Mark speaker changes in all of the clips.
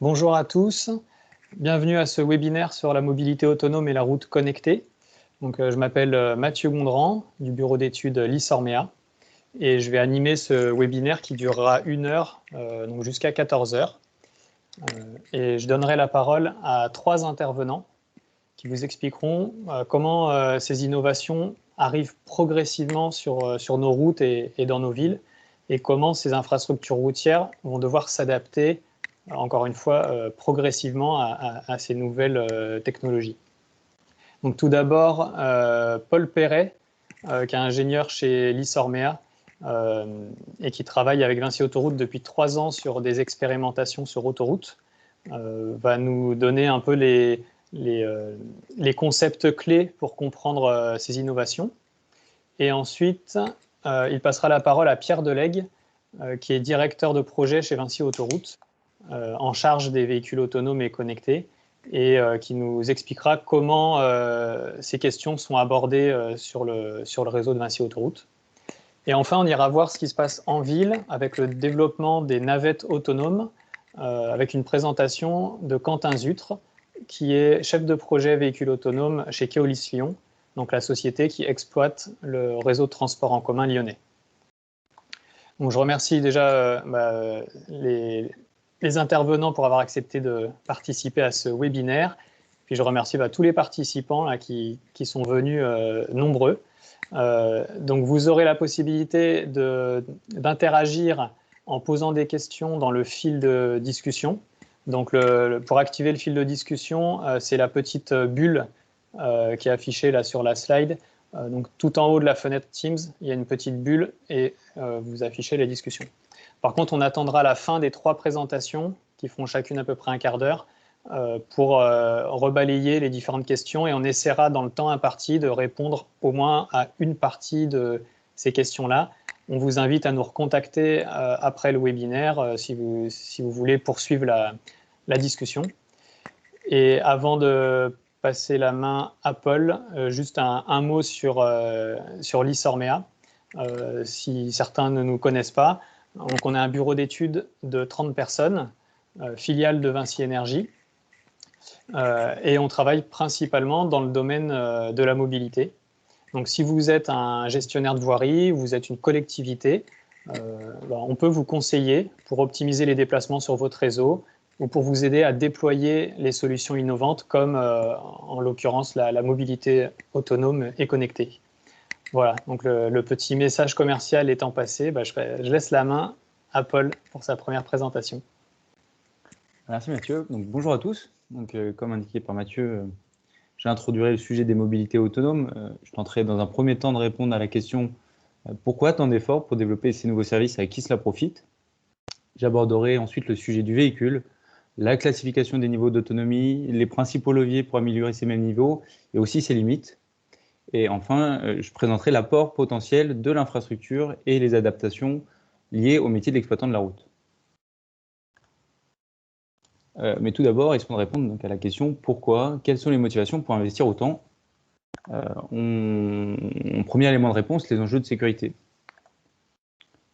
Speaker 1: Bonjour à tous, bienvenue à ce webinaire sur la mobilité autonome et la route connectée. Je m'appelle Mathieu Gondran du bureau d'études LIS-Ormea et je vais animer ce webinaire qui durera 1 heure, donc jusqu'à 14 heures. Et je donnerai la parole à 3 intervenants qui vous expliqueront comment ces innovations arrivent progressivement sur nos routes et dans nos villes et comment ces infrastructures routières vont devoir s'adapter encore une fois, progressivement à ces nouvelles technologies. Donc, tout d'abord, Paul Perret, qui est ingénieur chez LIS-Ormea et qui travaille avec Vinci Autoroute depuis 3 ans sur des expérimentations sur autoroute, va nous donner un peu les concepts clés pour comprendre ces innovations. Et ensuite, il passera la parole à Pierre Delegue, qui est directeur de projet chez Vinci Autoroute, en charge des véhicules autonomes et connectés et qui nous expliquera comment ces questions sont abordées sur le réseau de Vinci Autoroute. Et enfin, on ira voir ce qui se passe en ville avec le développement des navettes autonomes avec une présentation de Quentin Zutre, qui est chef de projet véhicules autonomes chez Keolis Lyon, donc la société qui exploite le réseau de transport en commun lyonnais. Donc, je remercie déjà les intervenants pour avoir accepté de participer à ce webinaire. Puis je remercie tous les participants là, qui sont venus nombreux. Donc vous aurez la possibilité d'interagir en posant des questions dans le fil de discussion. Donc pour activer le fil de discussion, c'est la petite bulle qui est affichée là sur la slide. Donc tout en haut de la fenêtre Teams, il y a une petite bulle et vous affichez les discussions. Par contre, on attendra la fin des 3 présentations, qui font chacune à peu près un quart d'heure, pour rebalayer les différentes questions et on essaiera dans le temps imparti de répondre au moins à une partie de ces questions-là. On vous invite à nous recontacter après le webinaire si vous voulez poursuivre la discussion. Et avant de passer la main à Paul, juste un mot sur LIS-Ormea, si certains ne nous connaissent pas. Donc, on a un bureau d'études de 30 personnes, filiale de Vinci Énergie, et on travaille principalement dans le domaine de la mobilité. Donc, si vous êtes un gestionnaire de voirie, vous êtes une collectivité, on peut vous conseiller pour optimiser les déplacements sur votre réseau ou pour vous aider à déployer les solutions innovantes comme, en l'occurrence, la mobilité autonome et connectée. Voilà, donc le petit message commercial étant passé, je laisse la main à Paul pour sa première présentation.
Speaker 2: Merci Mathieu. Donc, bonjour à tous. Donc, comme indiqué par Mathieu, j'introduirai le sujet des mobilités autonomes. Je tenterai dans un premier temps de répondre à la question pourquoi tant d'efforts pour développer ces nouveaux services et à qui cela profite. J'aborderai ensuite le sujet du véhicule, la classification des niveaux d'autonomie, les principaux leviers pour améliorer ces mêmes niveaux et aussi ses limites. Et enfin, je présenterai l'apport potentiel de l'infrastructure et les adaptations liées au métier d'exploitant de la route. Mais tout d'abord, essayons de répondre donc à la question pourquoi, quelles sont les motivations pour investir autant. Premier élément de réponse, les enjeux de sécurité.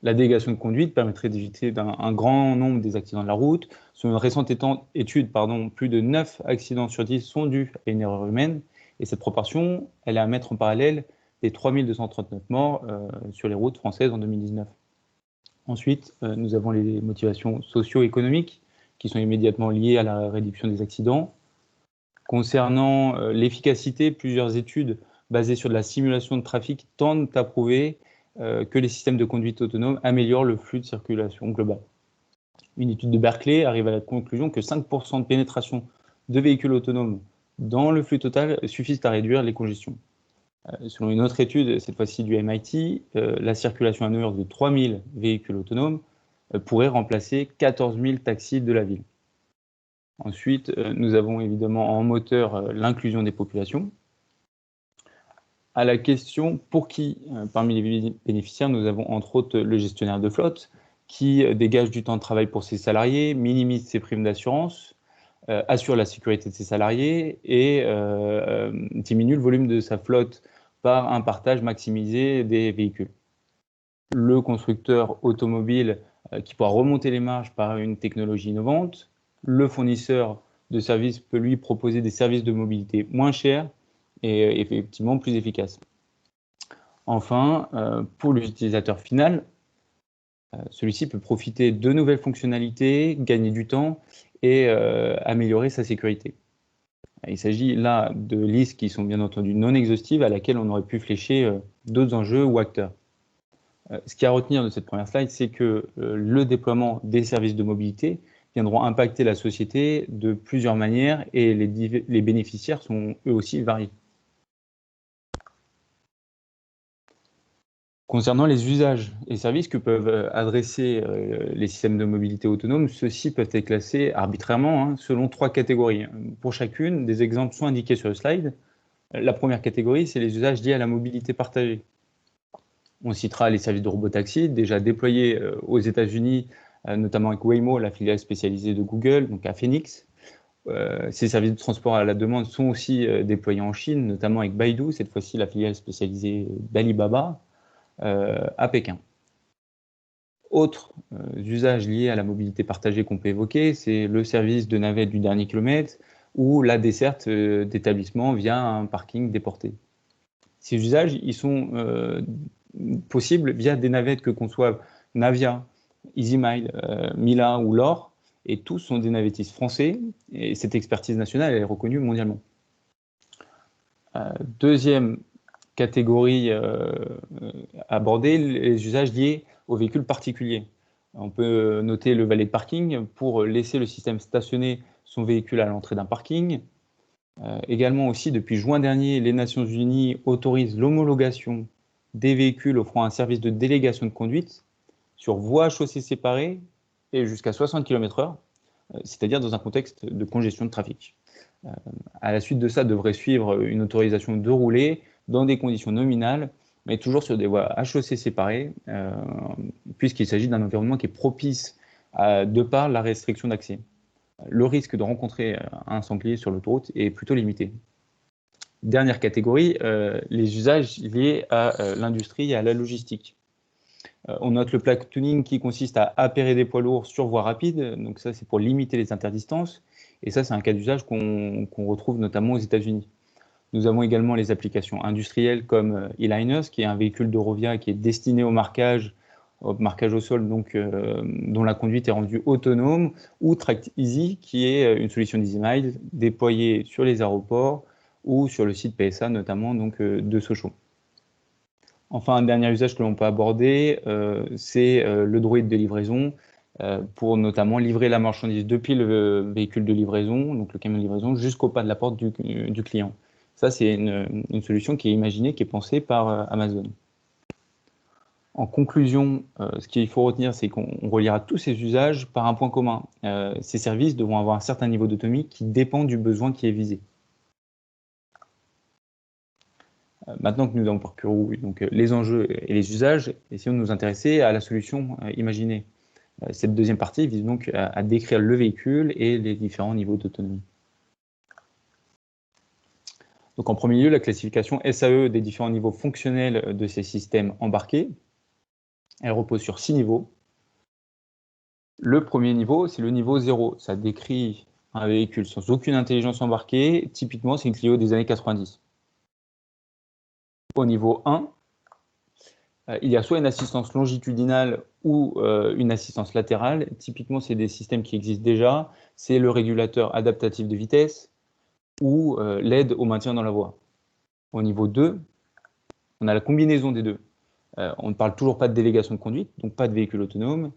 Speaker 2: La délégation de conduite permettrait d'éviter un grand nombre des accidents de la route. Selon une récente étude, plus de 9 accidents sur 10 sont dus à une erreur humaine. Et cette proportion, elle est à mettre en parallèle des 3239 morts sur les routes françaises en 2019. Ensuite, nous avons les motivations socio-économiques qui sont immédiatement liées à la réduction des accidents. Concernant l'efficacité, plusieurs études basées sur de la simulation de trafic tendent à prouver que les systèmes de conduite autonome améliorent le flux de circulation global. Une étude de Berkeley arrive à la conclusion que 5% de pénétration de véhicules autonomes dans le flux total suffisent à réduire les congestions. Selon une autre étude, cette fois-ci du MIT, la circulation à heure de 3000 véhicules autonomes pourrait remplacer 14 000 taxis de la ville. Ensuite, nous avons évidemment en moteur l'inclusion des populations. À la question pour qui, parmi les bénéficiaires, nous avons entre autres le gestionnaire de flotte qui dégage du temps de travail pour ses salariés, minimise ses primes d'assurance, assure la sécurité de ses salariés et diminue le volume de sa flotte par un partage maximisé des véhicules. Le constructeur automobile qui pourra remonter les marges par une technologie innovante, le fournisseur de services peut lui proposer des services de mobilité moins chers et effectivement plus efficaces. Enfin, pour l'utilisateur final, celui-ci peut profiter de nouvelles fonctionnalités, gagner du temps et améliorer sa sécurité. Il s'agit là de listes qui sont bien entendu non exhaustives à laquelle on aurait pu flécher d'autres enjeux ou acteurs. Ce qu'il y a à retenir de cette première slide, c'est que le déploiement des services de mobilité viendront impacter la société de plusieurs manières et les bénéficiaires sont eux aussi variés. Concernant les usages et services que peuvent adresser les systèmes de mobilité autonomes, ceux-ci peuvent être classés arbitrairement selon 3 catégories. Pour chacune, des exemples sont indiqués sur le slide. La première catégorie, c'est les usages liés à la mobilité partagée. On citera les services de robotaxi déjà déployés aux États-Unis, notamment avec Waymo, la filiale spécialisée de Google, donc à Phoenix. Ces services de transport à la demande sont aussi déployés en Chine, notamment avec Baidu, cette fois-ci la filiale spécialisée d'Alibaba, à Pékin. Autres usages liés à la mobilité partagée qu'on peut évoquer, c'est le service de navette du dernier kilomètre ou la desserte d'établissements via un parking déporté. Ces usages, ils sont possibles via des navettes que conçoivent Navia, EasyMile, Mila ou Lore, et tous sont des navettistes français, et cette expertise nationale elle est reconnue mondialement. Deuxième catégorie abordée, les usages liés aux véhicules particuliers. On peut noter le valet de parking pour laisser le système stationner son véhicule à l'entrée d'un parking. Également aussi, depuis juin dernier, les Nations Unies autorisent l'homologation des véhicules offrant un service de délégation de conduite sur voies à chaussée séparées et jusqu'à 60 km/h, c'est-à-dire dans un contexte de congestion de trafic. À la suite de ça, devrait suivre une autorisation de rouler dans des conditions nominales, mais toujours sur des voies à chaussée séparées, puisqu'il s'agit d'un environnement qui est propice de par la restriction d'accès. Le risque de rencontrer un sanglier sur l'autoroute est plutôt limité. Dernière catégorie, les usages liés à l'industrie et à la logistique. On note le platooning qui consiste à appairer des poids lourds sur voie rapide, donc ça c'est pour limiter les interdistances, et ça c'est un cas d'usage qu'on retrouve notamment aux États-Unis. Nous avons également les applications industrielles comme E-Liners, qui est un véhicule d'Eurovia qui est destiné au marquage au sol, donc, dont la conduite est rendue autonome, ou Tracked Easy, qui est une solution d'EasyMile déployée sur les aéroports ou sur le site PSA, notamment donc, de Sochaux. Enfin, un dernier usage que l'on peut aborder, c'est le droïde de livraison, pour notamment livrer la marchandise depuis le véhicule de livraison, donc le camion de livraison, jusqu'au pas de la porte du client. Ça, c'est une solution qui est imaginée, qui est pensée par Amazon. En conclusion, ce qu'il faut retenir, c'est qu'on reliera tous ces usages par un point commun. Ces services devront avoir un certain niveau d'autonomie qui dépend du besoin qui est visé. Maintenant que nous avons parcouru donc, les enjeux et les usages, essayons de nous intéresser à la solution imaginée. Cette deuxième partie vise donc à décrire le véhicule et les différents niveaux d'autonomie. Donc en premier lieu, la classification SAE des différents niveaux fonctionnels de ces systèmes embarqués. Elle repose sur 6 niveaux. Le premier niveau, c'est le niveau 0. Ça décrit un véhicule sans aucune intelligence embarquée. Typiquement, c'est une Clio des années 90. Au niveau 1, il y a soit une assistance longitudinale ou une assistance latérale. Typiquement, c'est des systèmes qui existent déjà. C'est le régulateur adaptatif de vitesse ou l'aide au maintien dans la voie. Au niveau 2, on a la combinaison des deux. On ne parle toujours pas de délégation de conduite, donc pas de véhicule autonome.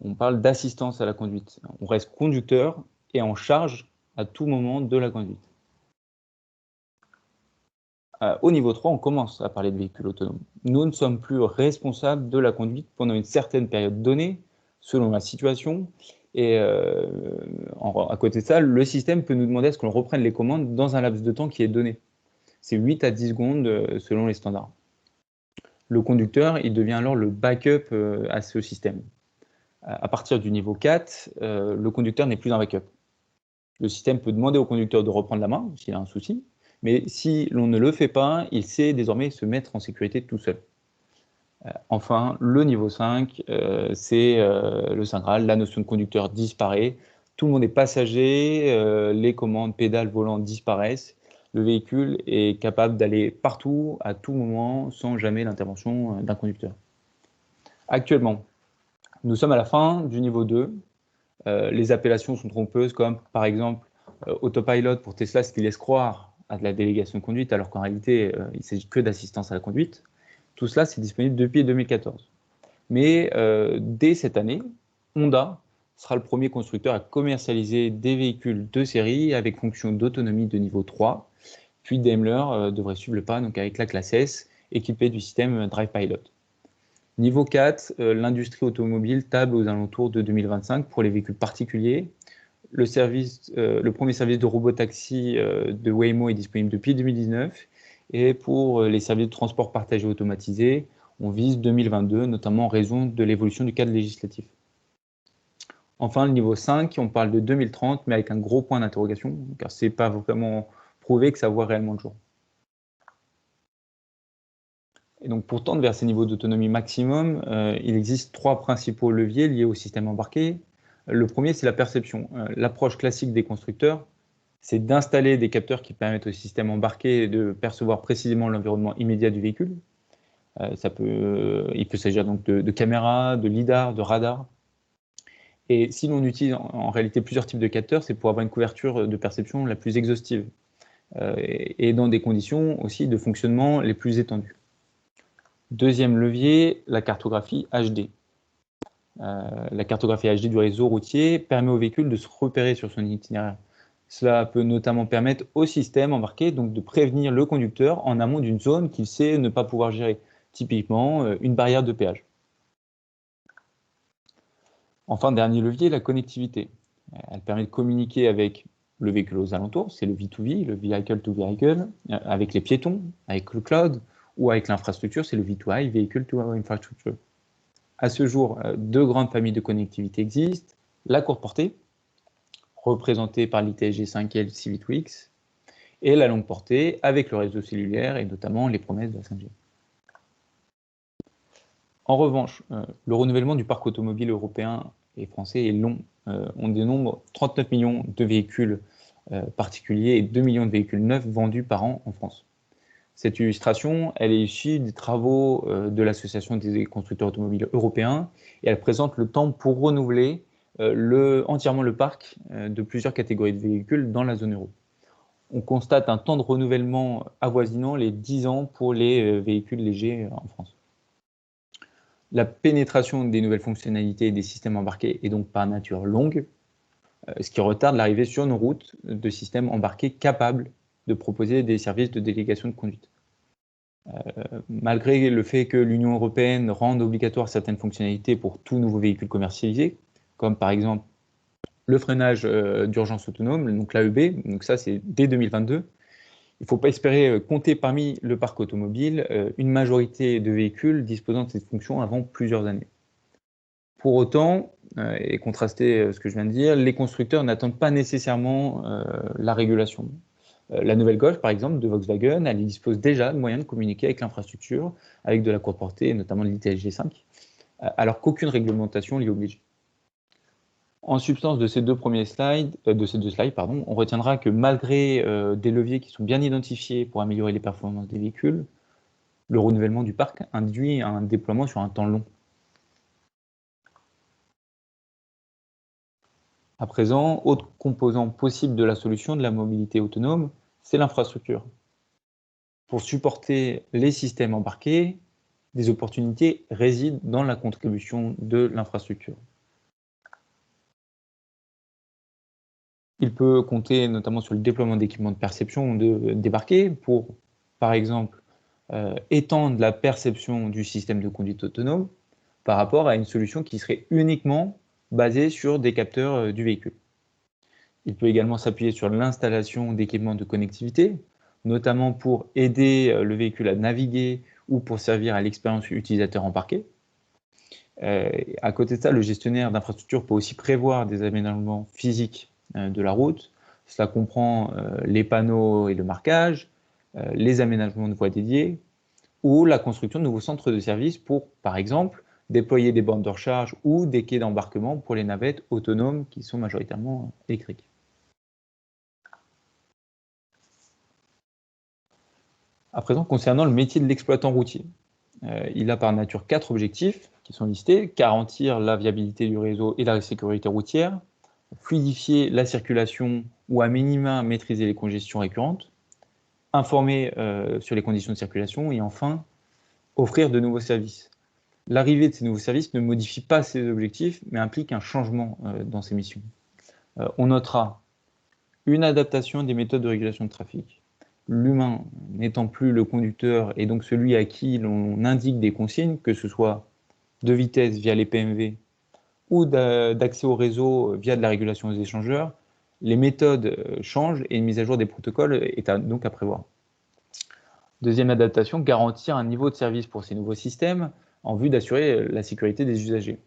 Speaker 2: On parle d'assistance à la conduite. On reste conducteur et en charge à tout moment de la conduite. Au niveau 3, on commence à parler de véhicule autonome. Nous ne sommes plus responsables de la conduite pendant une certaine période donnée, selon la situation. Et à côté de ça, le système peut nous demander à ce qu'on reprenne les commandes dans un laps de temps qui est donné. C'est 8 à 10 secondes selon les standards. Le conducteur, il devient alors le backup à ce système. À partir du niveau 4, le conducteur n'est plus un backup. Le système peut demander au conducteur de reprendre la main s'il a un souci, mais si l'on ne le fait pas, il sait désormais se mettre en sécurité tout seul. Enfin, le niveau 5, c'est le Saint Graal, la notion de conducteur disparaît, Tout le monde est passager, les commandes, pédales, volant disparaissent. Le véhicule est capable d'aller partout, à tout moment, sans jamais l'intervention d'un conducteur. Actuellement, nous sommes à la fin du niveau 2. Les appellations sont trompeuses, comme par exemple autopilot pour Tesla, ce qui laisse croire à de la délégation de conduite, alors qu'en réalité, il ne s'agit que d'assistance à la conduite. Tout cela, c'est disponible depuis 2014. Mais dès cette année, Honda sera le premier constructeur à commercialiser des véhicules de série avec fonction d'autonomie de niveau 3. Puis Daimler devrait suivre le pas donc avec la classe S, équipée du système Drive Pilot. Niveau 4, l'industrie automobile table aux alentours de 2025 pour les véhicules particuliers. Le premier service de robotaxi de Waymo est disponible depuis 2019. Et pour les services de transport partagé automatisé, on vise 2022, notamment en raison de l'évolution du cadre législatif. Enfin, le niveau 5, on parle de 2030, mais avec un gros point d'interrogation, car ce n'est pas vraiment prouvé que ça voit réellement le jour. Et donc, pour tendre vers ces niveaux d'autonomie maximum, il existe 3 principaux leviers liés au système embarqué. Le premier, c'est la perception. L'approche classique des constructeurs, c'est d'installer des capteurs qui permettent au système embarqué de percevoir précisément l'environnement immédiat du véhicule. Il peut s'agir donc de caméras, de lidar, de radar. Et si l'on utilise en réalité plusieurs types de capteurs, c'est pour avoir une couverture de perception la plus exhaustive et dans des conditions aussi de fonctionnement les plus étendues. Deuxième levier, la cartographie HD. La cartographie HD du réseau routier permet au véhicule de se repérer sur son itinéraire. Cela peut notamment permettre au système embarqué donc, de prévenir le conducteur en amont d'une zone qu'il sait ne pas pouvoir gérer, typiquement une barrière de péage. Enfin, dernier levier, la connectivité. Elle permet de communiquer avec le véhicule aux alentours, c'est le V2V, le Vehicle to Vehicle, avec les piétons, avec le cloud, ou avec l'infrastructure, c'est le V2I, Vehicle to Infrastructure. À ce jour, 2 grandes familles de connectivité existent. La courte portée, représentée par l'ITSG5L C8X, et la longue portée avec le réseau cellulaire et notamment les promesses de la 5G. En revanche, le renouvellement du parc automobile européen et français est long. On dénombre 39 millions de véhicules particuliers et 2 millions de véhicules neufs vendus par an en France. Cette illustration, elle est issue des travaux de l'Association des constructeurs automobiles européens et elle présente le temps pour renouveler entièrement le parc de plusieurs catégories de véhicules dans la zone euro. On constate un temps de renouvellement avoisinant les 10 ans pour les véhicules légers en France. La pénétration des nouvelles fonctionnalités et des systèmes embarqués est donc par nature longue, ce qui retarde l'arrivée sur nos routes de systèmes embarqués capables de proposer des services de délégation de conduite. Malgré le fait que l'Union européenne rende obligatoire certaines fonctionnalités pour tout nouveau véhicule commercialisé, comme par exemple le freinage d'urgence autonome, donc l'AEB, donc ça c'est dès 2022, il ne faut pas espérer compter parmi le parc automobile une majorité de véhicules disposant de cette fonction avant plusieurs années. Pour autant, et contraster ce que je viens de dire, les constructeurs n'attendent pas nécessairement la régulation. La nouvelle Golf, par exemple, de Volkswagen, elle dispose déjà de moyens de communiquer avec l'infrastructure, avec de la courte portée, notamment de l'ITSG5, alors qu'aucune réglementation l'y oblige. En substance de ces deux slides, on retiendra que malgré des leviers qui sont bien identifiés pour améliorer les performances des véhicules, le renouvellement du parc induit un déploiement sur un temps long. À présent, autre composant possible de la solution de la mobilité autonome, c'est l'infrastructure. Pour supporter les systèmes embarqués, des opportunités résident dans la contribution de l'infrastructure. Il peut compter notamment sur le déploiement d'équipements de perception débarqués pour, par exemple, étendre la perception du système de conduite autonome par rapport à une solution qui serait uniquement basée sur des capteurs du véhicule. Il peut également s'appuyer sur l'installation d'équipements de connectivité, notamment pour aider le véhicule à naviguer ou pour servir à l'expérience utilisateur embarquée. À côté de ça, le gestionnaire d'infrastructure peut aussi prévoir des aménagements physiques de la route. Cela comprend les panneaux et le marquage, les aménagements de voies dédiées ou la construction de nouveaux centres de services pour, par exemple, déployer des bornes de recharge ou des quais d'embarquement pour les navettes autonomes qui sont majoritairement électriques. À présent, concernant le métier de l'exploitant routier, il a par nature 4 objectifs qui sont listés: garantir la viabilité du réseau et la sécurité routière, fluidifier la circulation ou à minima maîtriser les congestions récurrentes, informer sur les conditions de circulation et enfin offrir de nouveaux services. L'arrivée de ces nouveaux services ne modifie pas ces objectifs mais implique un changement dans ces missions. On notera une adaptation des méthodes de régulation de trafic. L'humain n'étant plus le conducteur et donc celui à qui l'on indique des consignes, que ce soit de vitesse via les PMV ou d'accès au réseau via de la régulation des échangeurs, les méthodes changent et une mise à jour des protocoles est donc à prévoir. Deuxième adaptation, garantir un niveau de service pour ces nouveaux systèmes en vue d'assurer la sécurité des usagers.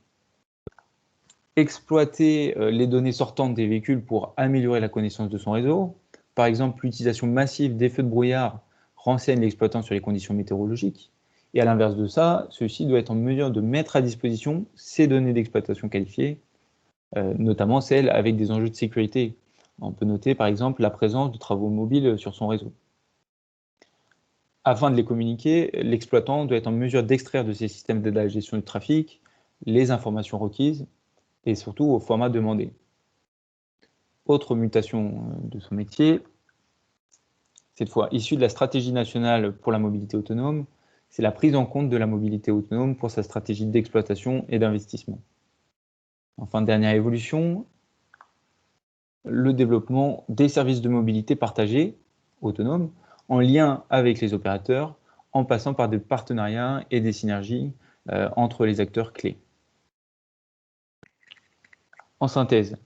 Speaker 2: Exploiter les données sortantes des véhicules pour améliorer la connaissance de son réseau. Par exemple, l'utilisation massive des feux de brouillard renseigne l'exploitant sur les conditions météorologiques. Et à l'inverse de ça, celui-ci doit être en mesure de mettre à disposition ces données d'exploitation qualifiées, notamment celles avec des enjeux de sécurité. On peut noter par exemple la présence de travaux mobiles sur son réseau. Afin de les communiquer, l'exploitant doit être en mesure d'extraire de ces systèmes d'aide à la gestion du trafic les informations requises et surtout au format demandé. Autre mutation de son métier, cette fois issue de la stratégie nationale pour la mobilité autonome, c'est la prise en compte de la mobilité autonome pour sa stratégie d'exploitation et d'investissement. Enfin, dernière évolution, le développement des services de mobilité partagés, autonomes, en lien avec les opérateurs, en passant par des partenariats et des synergies entre les acteurs clés. En synthèse,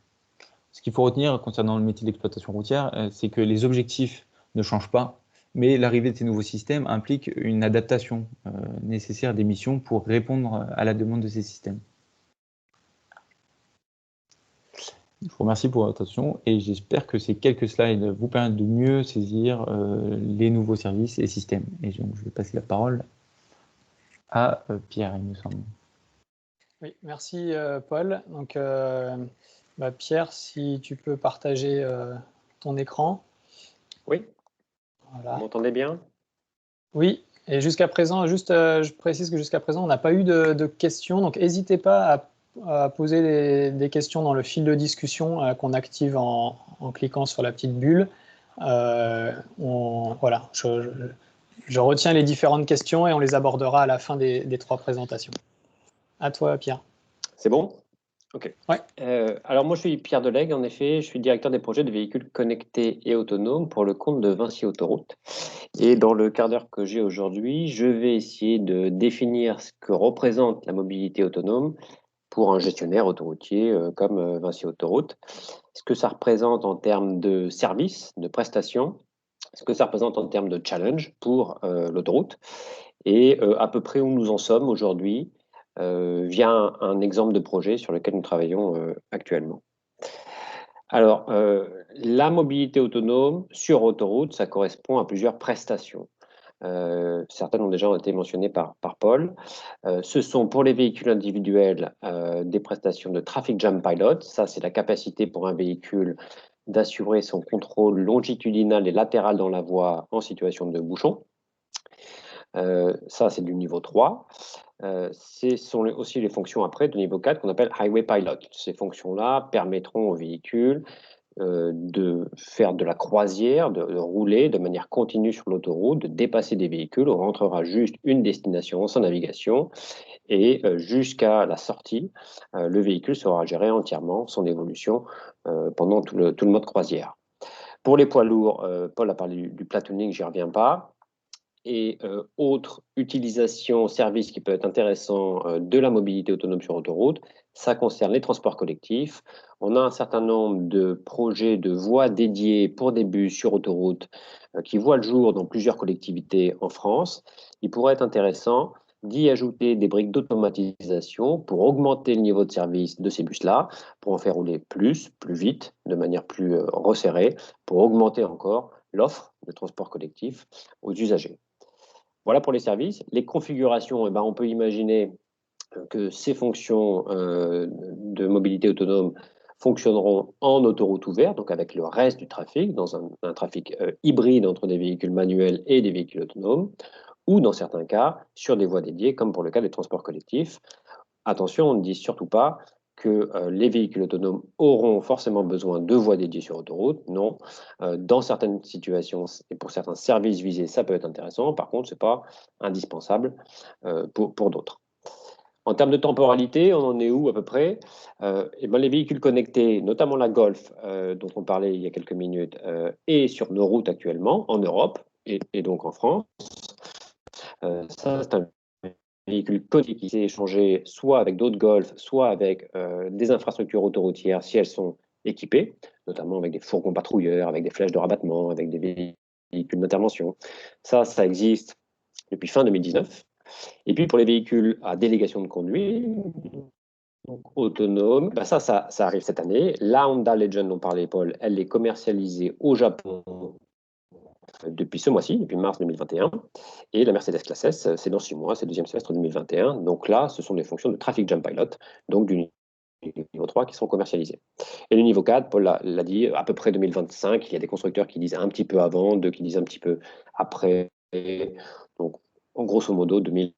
Speaker 2: ce qu'il faut retenir concernant le métier d'exploitation routière, c'est que les objectifs ne changent pas, mais l'arrivée de ces nouveaux systèmes implique une adaptation nécessaire des missions pour répondre à la demande de ces systèmes. Je vous remercie pour votre attention et j'espère que ces quelques slides vous permettent de mieux saisir les nouveaux services et systèmes. Et donc, je vais passer la parole à Pierre, il me semble.
Speaker 1: Oui, merci Paul. Donc, Pierre, si tu peux partager ton écran.
Speaker 3: Oui,
Speaker 1: voilà.
Speaker 3: Vous m'entendez bien?
Speaker 1: Oui, et jusqu'à présent, je précise que jusqu'à présent, on n'a pas eu de questions, donc n'hésitez pas à poser des questions dans le fil de discussion qu'on active en cliquant sur la petite bulle. Voilà, je retiens les différentes questions et on les abordera à la fin des 3 présentations. À toi, Pierre.
Speaker 3: C'est bon? Ok.
Speaker 1: Ouais.
Speaker 3: Alors moi, je suis Pierre Delegue, en effet, je suis directeur des projets de véhicules connectés et autonomes pour le compte de Vinci Autoroute. Et dans le quart d'heure que j'ai aujourd'hui, je vais essayer de définir ce que représente la mobilité autonome pour un gestionnaire autoroutier comme Vinci Autoroute. Ce que ça représente en termes de services, de prestations, ce que ça représente en termes de challenge pour l'autoroute et à peu près où nous en sommes aujourd'hui via un exemple de projet sur lequel nous travaillons actuellement. Alors, la mobilité autonome sur autoroute, ça correspond à plusieurs prestations. Certaines ont déjà été mentionnées par Paul. Ce sont pour les véhicules individuels des prestations de Traffic Jam Pilot. Ça, c'est la capacité pour un véhicule d'assurer son contrôle longitudinal et latéral dans la voie en situation de bouchon. Ça, c'est du niveau 3. Ce sont aussi les fonctions après de niveau 4 qu'on appelle Highway Pilot. Ces fonctions-là permettront au véhicule de faire de la croisière, de rouler de manière continue sur l'autoroute, de dépasser des véhicules. On rentrera juste une destination sans navigation et jusqu'à la sortie, le véhicule sera géré entièrement, son évolution, pendant tout le mode croisière. Pour les poids lourds, Paul a parlé du platooning, j'y reviens pas. Et autre utilisation, service qui peut être intéressant de la mobilité autonome sur autoroute, ça concerne les transports collectifs. On a un certain nombre de projets de voies dédiées pour des bus sur autoroute qui voient le jour dans plusieurs collectivités en France. Il pourrait être intéressant d'y ajouter des briques d'automatisation pour augmenter le niveau de service de ces bus-là, pour en faire rouler plus vite, de manière plus resserrée, pour augmenter encore l'offre de transport collectif aux usagers. Voilà pour les services. Les configurations, on peut imaginer que ces fonctions de mobilité autonome fonctionneront en autoroute ouverte, donc avec le reste du trafic, dans un trafic hybride entre des véhicules manuels et des véhicules autonomes, ou dans certains cas, sur des voies dédiées, comme pour le cas des transports collectifs. Attention, on ne dit surtout pas que les véhicules autonomes auront forcément besoin de voies dédiées sur autoroute. Non, dans certaines situations et pour certains services visés, ça peut être intéressant. Par contre, ce n'est pas indispensable pour d'autres. En termes de temporalité, on en est où à peu près? Eh ben, les véhicules connectés, notamment la Golf, dont on parlait il y a quelques minutes, est sur nos routes actuellement, en Europe et donc en France. Ça, c'est un véhicule connecté qui s'est échangé soit avec d'autres Golf, soit avec des infrastructures autoroutières si elles sont équipées, notamment avec des fourgons patrouilleurs, avec des flèches de rabattement, avec des véhicules d'intervention. Ça existe depuis fin 2019. Et puis pour les véhicules à délégation de conduite, donc autonomes, ben ça arrive cette année. La Honda Legend dont parlait Paul, elle est commercialisée au Japon depuis ce mois-ci, depuis mars 2021. Et la Mercedes Classe S, c'est dans 6 mois, c'est le deuxième semestre 2021. Donc là, ce sont des fonctions de Traffic Jam Pilot, donc du niveau 3 qui seront commercialisées. Et le niveau 4, Paul l'a dit, à peu près 2025. Il y a des constructeurs qui disent un petit peu avant, d'autres qui disent un petit peu après. Donc, en grosso modo, 2000.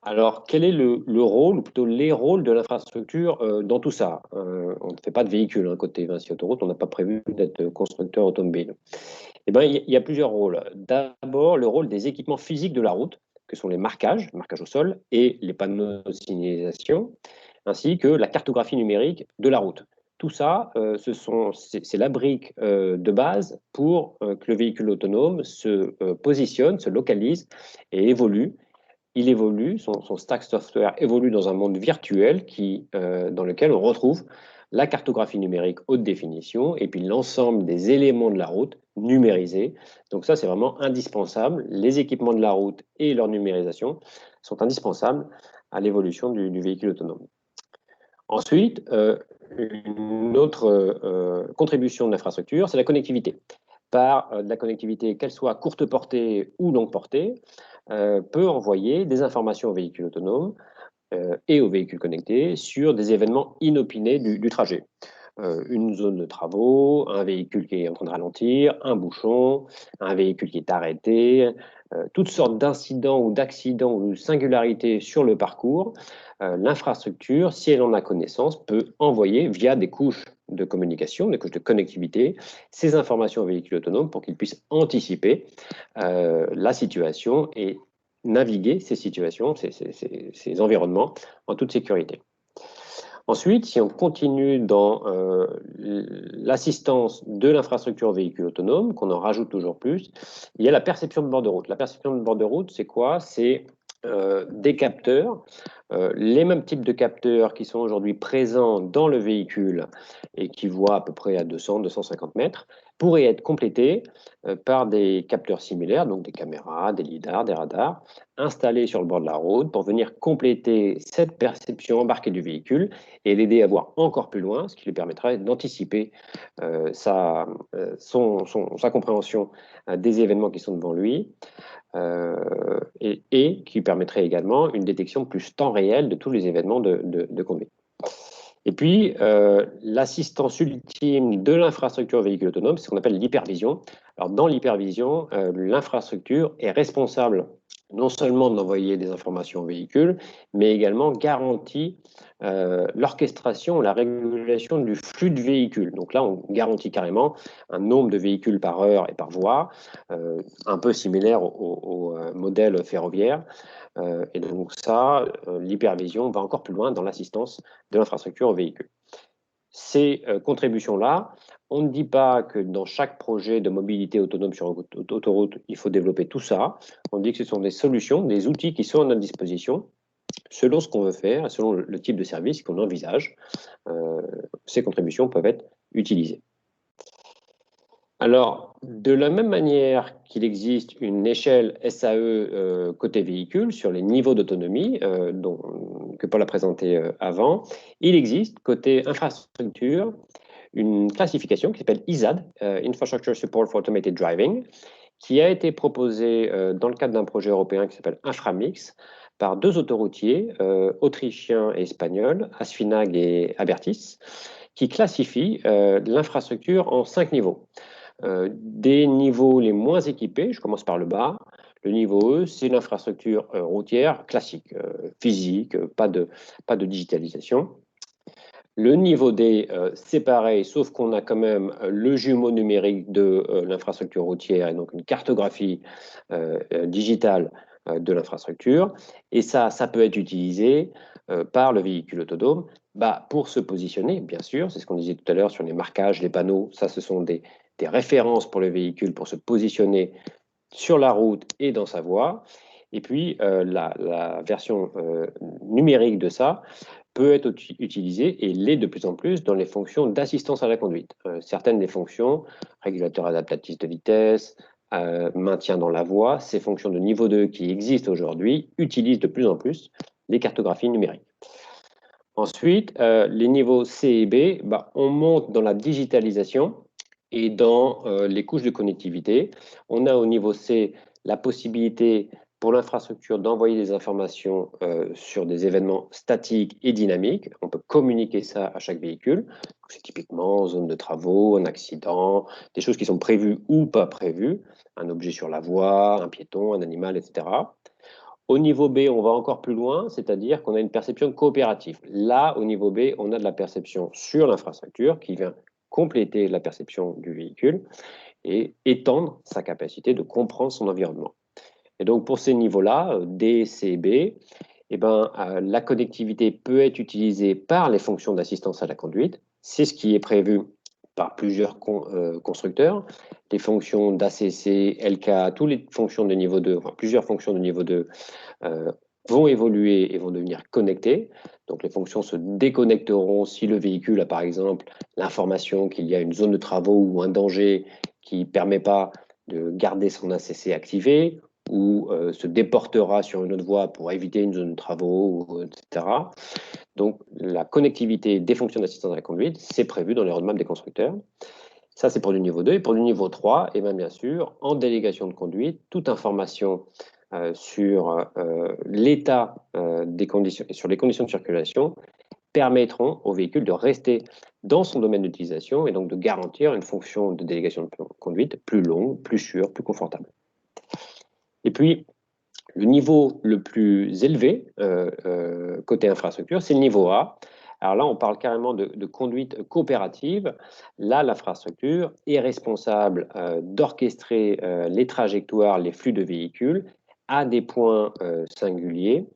Speaker 3: Alors, quel est le rôle, ou plutôt les rôles de l'infrastructure dans tout ça? On ne fait pas de véhicule côté Vinci Autoroute, on n'a pas prévu d'être constructeur automobile. Eh bien, il y a plusieurs rôles. D'abord, le rôle des équipements physiques de la route, que sont les marquages au sol et les panneaux de signalisation, ainsi que la cartographie numérique de la route. Tout ça, c'est la brique de base pour que le véhicule autonome se positionne, se localise et évolue. Il évolue, son stack software évolue dans un monde virtuel dans lequel on retrouve la cartographie numérique haute définition et puis l'ensemble des éléments de la route numérisés. Donc ça, c'est vraiment indispensable. Les équipements de la route et leur numérisation sont indispensables à l'évolution du véhicule autonome. Ensuite, une autre contribution de l'infrastructure, c'est la connectivité. Par de la connectivité, qu'elle soit courte portée ou longue portée, peut envoyer des informations aux véhicules autonomes et aux véhicules connectés sur des événements inopinés du trajet. Une zone de travaux, un véhicule qui est en train de ralentir, un bouchon, un véhicule qui est arrêté, toutes sortes d'incidents ou d'accidents ou de singularités sur le parcours. L'infrastructure, si elle en a connaissance, peut envoyer via des couches de communication, des couches de connectivité, ces informations aux véhicules autonomes pour qu'ils puissent anticiper la situation et naviguer ces situations, ces environnements en toute sécurité. Ensuite, si on continue dans l'assistance de l'infrastructure véhicule autonome, qu'on en rajoute toujours plus, il y a la perception de bord de route. La perception de bord de route, c'est quoi? C'est des capteurs, les mêmes types de capteurs qui sont aujourd'hui présents dans le véhicule et qui voient à peu près à 200-250 mètres, pourraient être complétés par des capteurs similaires, donc des caméras, des lidars, des radars, installés sur le bord de la route pour venir compléter cette perception embarquée du véhicule et l'aider à voir encore plus loin, ce qui lui permettrait d'anticiper sa compréhension des événements qui sont devant lui et qui permettrait également une détection plus temps réel de tous les événements de conduite. Et puis, l'assistance ultime de l'infrastructure véhicule autonome, c'est ce qu'on appelle l'hypervision. Alors, dans l'hypervision, l'infrastructure est responsable non seulement d'envoyer des informations au véhicule, mais également garantit l'orchestration, la régulation du flux de véhicules. Donc là, on garantit carrément un nombre de véhicules par heure et par voie, un peu similaire au modèle ferroviaire. Et donc ça, l'hypervision va encore plus loin dans l'assistance de l'infrastructure au véhicule. Ces contributions-là, on ne dit pas que dans chaque projet de mobilité autonome sur autoroute, il faut développer tout ça. On dit que ce sont des solutions, des outils qui sont à notre disposition, selon ce qu'on veut faire, selon le type de service qu'on envisage. Ces contributions peuvent être utilisées. Alors, de la même manière qu'il existe une échelle SAE côté véhicule sur les niveaux d'autonomie que Paul a présenté avant, il existe côté infrastructure une classification qui s'appelle ISAD, Infrastructure Support for Automated Driving, qui a été proposée dans le cadre d'un projet européen qui s'appelle Inframix par deux autoroutiers autrichiens et espagnols, Asfinag et Abertis, qui classifient l'infrastructure en 5 niveaux. Des niveaux les moins équipés, je commence par le bas. Le niveau E, c'est l'infrastructure routière classique, physique, pas de digitalisation. Le niveau D, c'est pareil, sauf qu'on a quand même le jumeau numérique de l'infrastructure routière et donc une cartographie digitale de l'infrastructure. Et ça peut être utilisé par le véhicule autonome pour se positionner, bien sûr. C'est ce qu'on disait tout à l'heure sur les marquages, les panneaux. Ça, ce sont des références pour le véhicule pour se positionner sur la route et dans sa voie. Et puis, la version numérique de ça peut être utilisée et l'est de plus en plus dans les fonctions d'assistance à la conduite. Certaines des fonctions, régulateur adaptatif de vitesse, maintien dans la voie, ces fonctions de niveau 2 qui existent aujourd'hui utilisent de plus en plus les cartographies numériques. Ensuite, les niveaux C et B, on monte dans la digitalisation et dans les couches de connectivité. On a au niveau C la possibilité pour l'infrastructure d'envoyer des informations sur des événements statiques et dynamiques. On peut communiquer ça à chaque véhicule. C'est typiquement zone de travaux, un accident, des choses qui sont prévues ou pas prévues, un objet sur la voie, un piéton, un animal, etc. Au niveau B, on va encore plus loin, c'est-à-dire qu'on a une perception coopérative. Là, au niveau B, on a de la perception sur l'infrastructure qui vient compléter la perception du véhicule et étendre sa capacité de comprendre son environnement. Et donc, pour ces niveaux-là, D, C, B, la connectivité peut être utilisée par les fonctions d'assistance à la conduite. C'est ce qui est prévu par plusieurs constructeurs. Les fonctions d'ACC, LK, toutes les fonctions de niveau 2, plusieurs fonctions de niveau 2 vont évoluer et vont devenir connectées. Donc, les fonctions se déconnecteront si le véhicule a, par exemple, l'information qu'il y a une zone de travaux ou un danger qui ne permet pas de garder son ACC activé, ou se déportera sur une autre voie pour éviter une zone de travaux, etc. Donc, la connectivité des fonctions d'assistance à la conduite, c'est prévu dans les roadmaps des constructeurs. Ça, c'est pour du niveau 2. Et pour du niveau 3, et bien sûr, en délégation de conduite, toute information sur l'état des conditions, sur les conditions de circulation permettront au véhicule de rester dans son domaine d'utilisation et donc de garantir une fonction de délégation de conduite plus longue, plus sûre, plus confortable. Et puis, le niveau le plus élevé côté infrastructure, c'est le niveau A. Alors là, on parle carrément de conduite coopérative. Là, l'infrastructure est responsable d'orchestrer les trajectoires, les flux de véhicules à des points singuliers.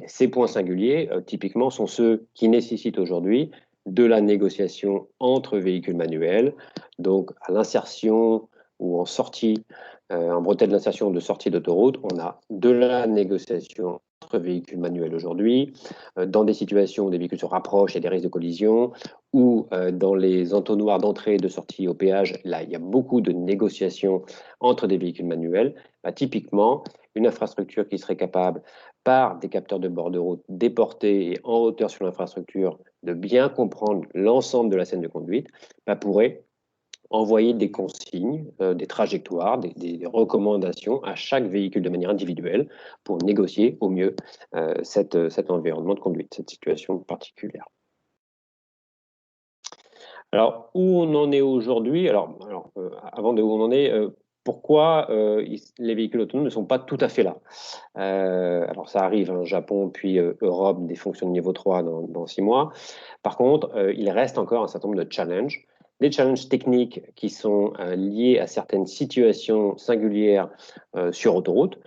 Speaker 3: Ces points singuliers, typiquement, sont ceux qui nécessitent aujourd'hui de la négociation entre véhicules manuels, donc à l'insertion ou en sortie, en bretelle d'insertion de sortie d'autoroute, on a de la négociation entre véhicules manuels aujourd'hui, dans des situations où des véhicules se rapprochent, il y a des risques de collision, ou dans les entonnoirs d'entrée et de sortie au péage, là, il y a beaucoup de négociations entre des véhicules manuels. Typiquement, une infrastructure qui serait capable, par des capteurs de bord de route déportés et en hauteur sur l'infrastructure, de bien comprendre l'ensemble de la scène de conduite, pourrait envoyer des consignes, des trajectoires, des recommandations à chaque véhicule de manière individuelle pour négocier au mieux cet environnement de conduite, cette situation particulière. Alors, où on en est aujourd'hui? Avant de où on en est, pourquoi les véhicules autonomes ne sont pas tout à fait là? Alors, ça arrive, hein, Japon, puis Europe, des fonctions de niveau 3 dans 6 mois. Par contre, il reste encore un certain nombre de challenges. Des challenges techniques qui sont liés à certaines situations singulières sur autoroute.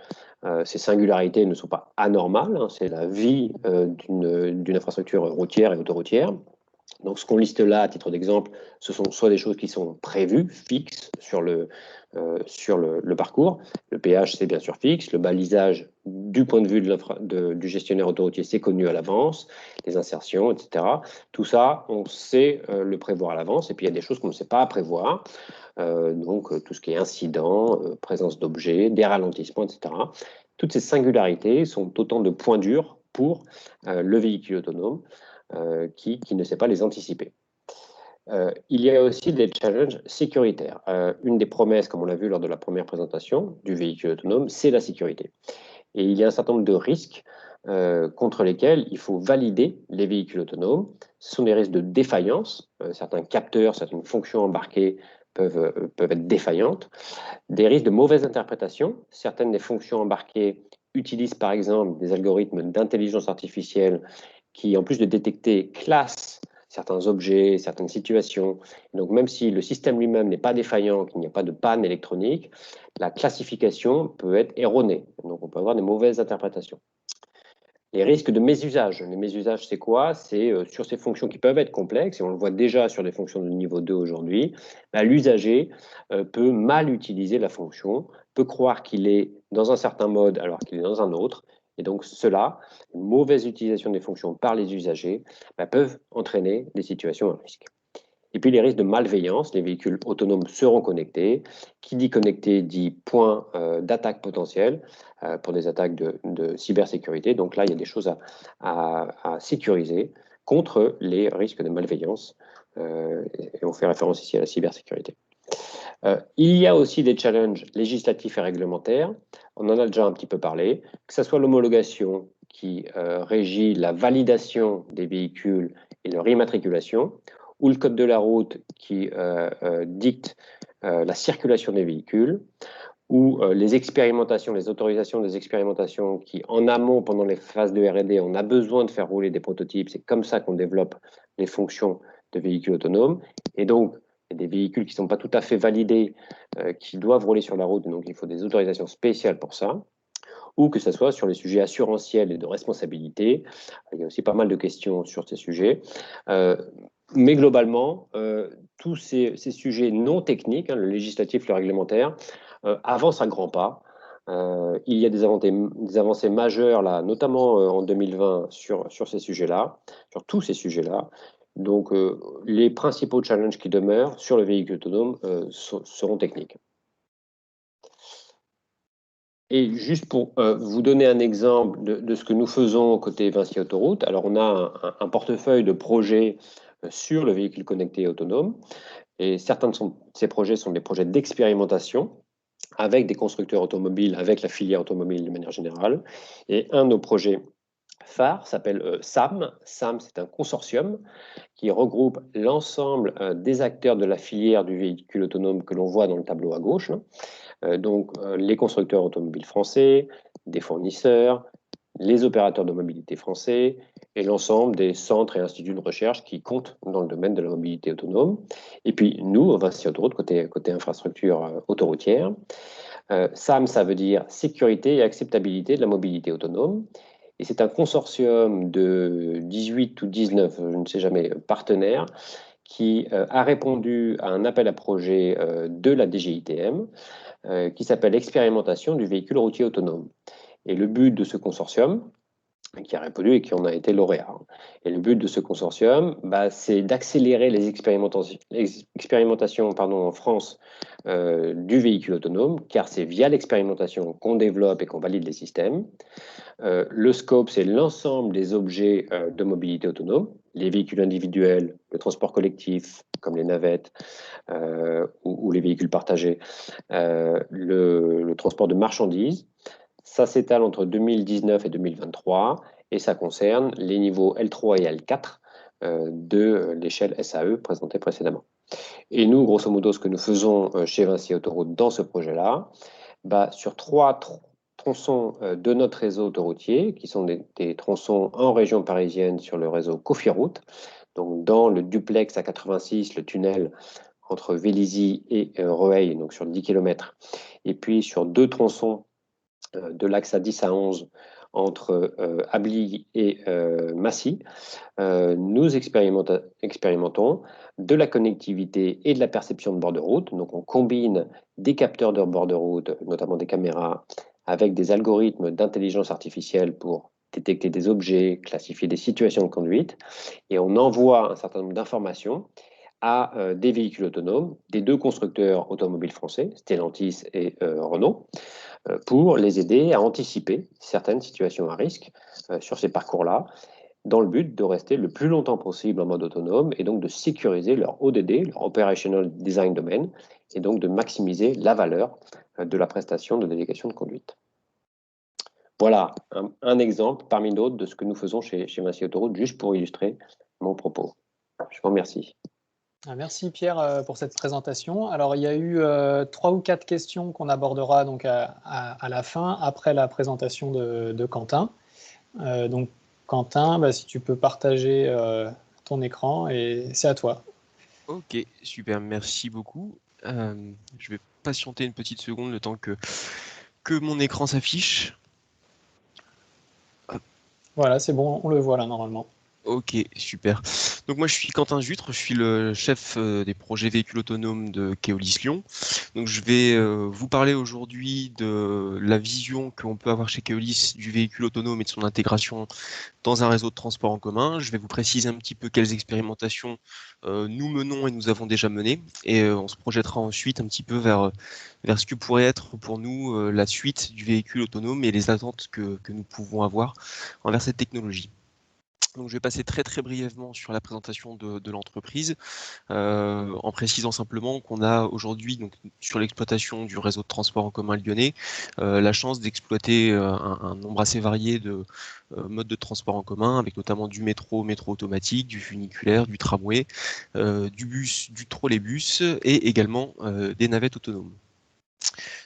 Speaker 3: Ces singularités ne sont pas anormales, hein, c'est la vie d'une infrastructure routière et autoroutière. Donc, ce qu'on liste là, à titre d'exemple, ce sont soit des choses qui sont prévues, fixes sur le parcours. Le péage, c'est bien sûr fixe. Le balisage, du point de vue du gestionnaire autoroutier, c'est connu à l'avance. Les insertions, etc. Tout ça, on sait le prévoir à l'avance. Et puis, il y a des choses qu'on ne sait pas prévoir. Donc, tout ce qui est incident, présence d'objets, des ralentissements, etc. Toutes ces singularités sont autant de points durs pour le véhicule autonome. Qui ne sait pas les anticiper. Il y a aussi des challenges sécuritaires. Une des promesses, comme on l'a vu lors de la première présentation du véhicule autonome, c'est la sécurité. Et il y a un certain nombre de risques contre lesquels il faut valider les véhicules autonomes. Ce sont des risques de défaillance. Certains capteurs, certaines fonctions embarquées peuvent être défaillantes. Des risques de mauvaise interprétation. Certaines des fonctions embarquées utilisent par exemple des algorithmes d'intelligence artificielle qui, en plus de détecter, classent certains objets, certaines situations. Donc, même si le système lui-même n'est pas défaillant, qu'il n'y a pas de panne électronique, la classification peut être erronée. Donc, on peut avoir des mauvaises interprétations. Les risques de mésusage. Les mésusages, c'est quoi? C'est sur ces fonctions qui peuvent être complexes, et on le voit déjà sur des fonctions de niveau 2 aujourd'hui, l'usager peut mal utiliser la fonction, peut croire qu'il est dans un certain mode alors qu'il est dans un autre, et donc cela, une mauvaise utilisation des fonctions par les usagers, peuvent entraîner des situations à risque. Et puis les risques de malveillance, les véhicules autonomes seront connectés. Qui dit connecté dit point d'attaque potentiel pour des attaques de cybersécurité. Donc là, il y a des choses à sécuriser contre les risques de malveillance. Et on fait référence ici à la cybersécurité. Il y a aussi des challenges législatifs et réglementaires. On en a déjà un petit peu parlé. Que ce soit l'homologation qui régit la validation des véhicules et leur immatriculation, ou le code de la route qui dicte la circulation des véhicules, ou les expérimentations, les autorisations des expérimentations qui, en amont, pendant les phases de R&D, on a besoin de faire rouler des prototypes. C'est comme ça qu'on développe les fonctions de véhicules autonomes. Et donc, il y a des véhicules qui ne sont pas tout à fait validés, qui doivent rouler sur la route, donc il faut des autorisations spéciales pour ça, ou que ce soit sur les sujets assurantiels et de responsabilité. Il y a aussi pas mal de questions sur ces sujets. Mais globalement, tous ces sujets non techniques, le législatif, le réglementaire, avancent à grands pas. Il y a des avancées majeures, là, notamment en 2020, sur ces sujets-là, sur tous ces sujets-là. Donc, les principaux challenges qui demeurent sur le véhicule autonome seront techniques. Et juste pour vous donner un exemple de ce que nous faisons côté Vinci Autoroute, alors on a un portefeuille de projets sur le véhicule connecté et autonome, et certains de ces projets sont des projets d'expérimentation avec des constructeurs automobiles, avec la filière automobile de manière générale. Et un de nos projets phares s'appelle SAM. SAM, c'est un consortium qui regroupe l'ensemble des acteurs de la filière du véhicule autonome que l'on voit dans le tableau à gauche. Donc, les constructeurs automobiles français, des fournisseurs, les opérateurs de mobilité français et l'ensemble des centres et instituts de recherche qui comptent dans le domaine de la mobilité autonome. Et puis, nous, Vinci Autoroute, côté infrastructure autoroutière. SAM, ça veut dire sécurité et acceptabilité de la mobilité autonome. Et c'est un consortium de 18 ou 19, je ne sais jamais, partenaires qui a répondu à un appel à projet de la DGITM qui s'appelle Expérimentation du véhicule routier autonome. Et le but de ce consortium, qui a répondu et qui en a été lauréat. Et le but de ce consortium, c'est d'accélérer les expérimentations en France du véhicule autonome, car c'est via l'expérimentation qu'on développe et qu'on valide les systèmes. Le scope, c'est l'ensemble des objets de mobilité autonome, les véhicules individuels, le transport collectif, comme les navettes ou les véhicules partagés, le transport de marchandises. Ça s'étale entre 2019 et 2023 et ça concerne les niveaux L3 et L4 de l'échelle SAE présentée précédemment. Et nous, grosso modo, ce que nous faisons chez Vinci Autoroute dans ce projet-là, sur 3 tronçons de notre réseau autoroutier, qui sont des tronçons en région parisienne sur le réseau Cofiroute, donc dans le duplex à 86, le tunnel entre Vélizy et Rueil, donc sur 10 km, et puis sur 2 tronçons de l'axe A10 à 11 entre Ably et Massy, nous expérimentons de la connectivité et de la perception de bord de route. Donc, on combine des capteurs de bord de route, notamment des caméras, avec des algorithmes d'intelligence artificielle pour détecter des objets, classifier des situations de conduite, et on envoie un certain nombre d'informations à des véhicules autonomes des 2 constructeurs automobiles français, Stellantis et Renault, pour les aider à anticiper certaines situations à risque sur ces parcours-là, dans le but de rester le plus longtemps possible en mode autonome et donc de sécuriser leur ODD, leur Operational Design Domain, et donc de maximiser la valeur de la prestation de délégation de conduite. Voilà, un exemple parmi d'autres de ce que nous faisons chez Vinci Autoroute, juste pour illustrer mon propos. Je vous remercie.
Speaker 1: Merci Pierre pour cette présentation. Alors il y a eu 3 ou 4 questions qu'on abordera donc à la fin, après la présentation de Quentin. Donc Quentin, si tu peux partager ton écran, et c'est à toi.
Speaker 4: Ok, super, merci beaucoup. Je vais patienter une petite seconde le temps que mon écran s'affiche.
Speaker 1: Voilà, c'est bon, on le voit là normalement.
Speaker 4: Ok, super. Donc moi je suis Quentin Jutre, je suis le chef des projets véhicules autonomes de Keolis Lyon. Donc je vais vous parler aujourd'hui de la vision qu'on peut avoir chez Keolis du véhicule autonome et de son intégration dans un réseau de transport en commun. Je vais vous préciser un petit peu quelles expérimentations nous menons et nous avons déjà menées. Et on se projettera ensuite un petit peu vers ce que pourrait être pour nous la suite du véhicule autonome et les attentes que nous pouvons avoir envers cette technologie. Donc, je vais passer très brièvement sur la présentation de l'entreprise, en précisant simplement qu'on a aujourd'hui, donc sur l'exploitation du réseau de transport en commun lyonnais, la chance d'exploiter un nombre assez varié de modes de transport en commun, avec notamment du métro automatique, du funiculaire, du tramway, du bus, du trolleybus et également des navettes autonomes.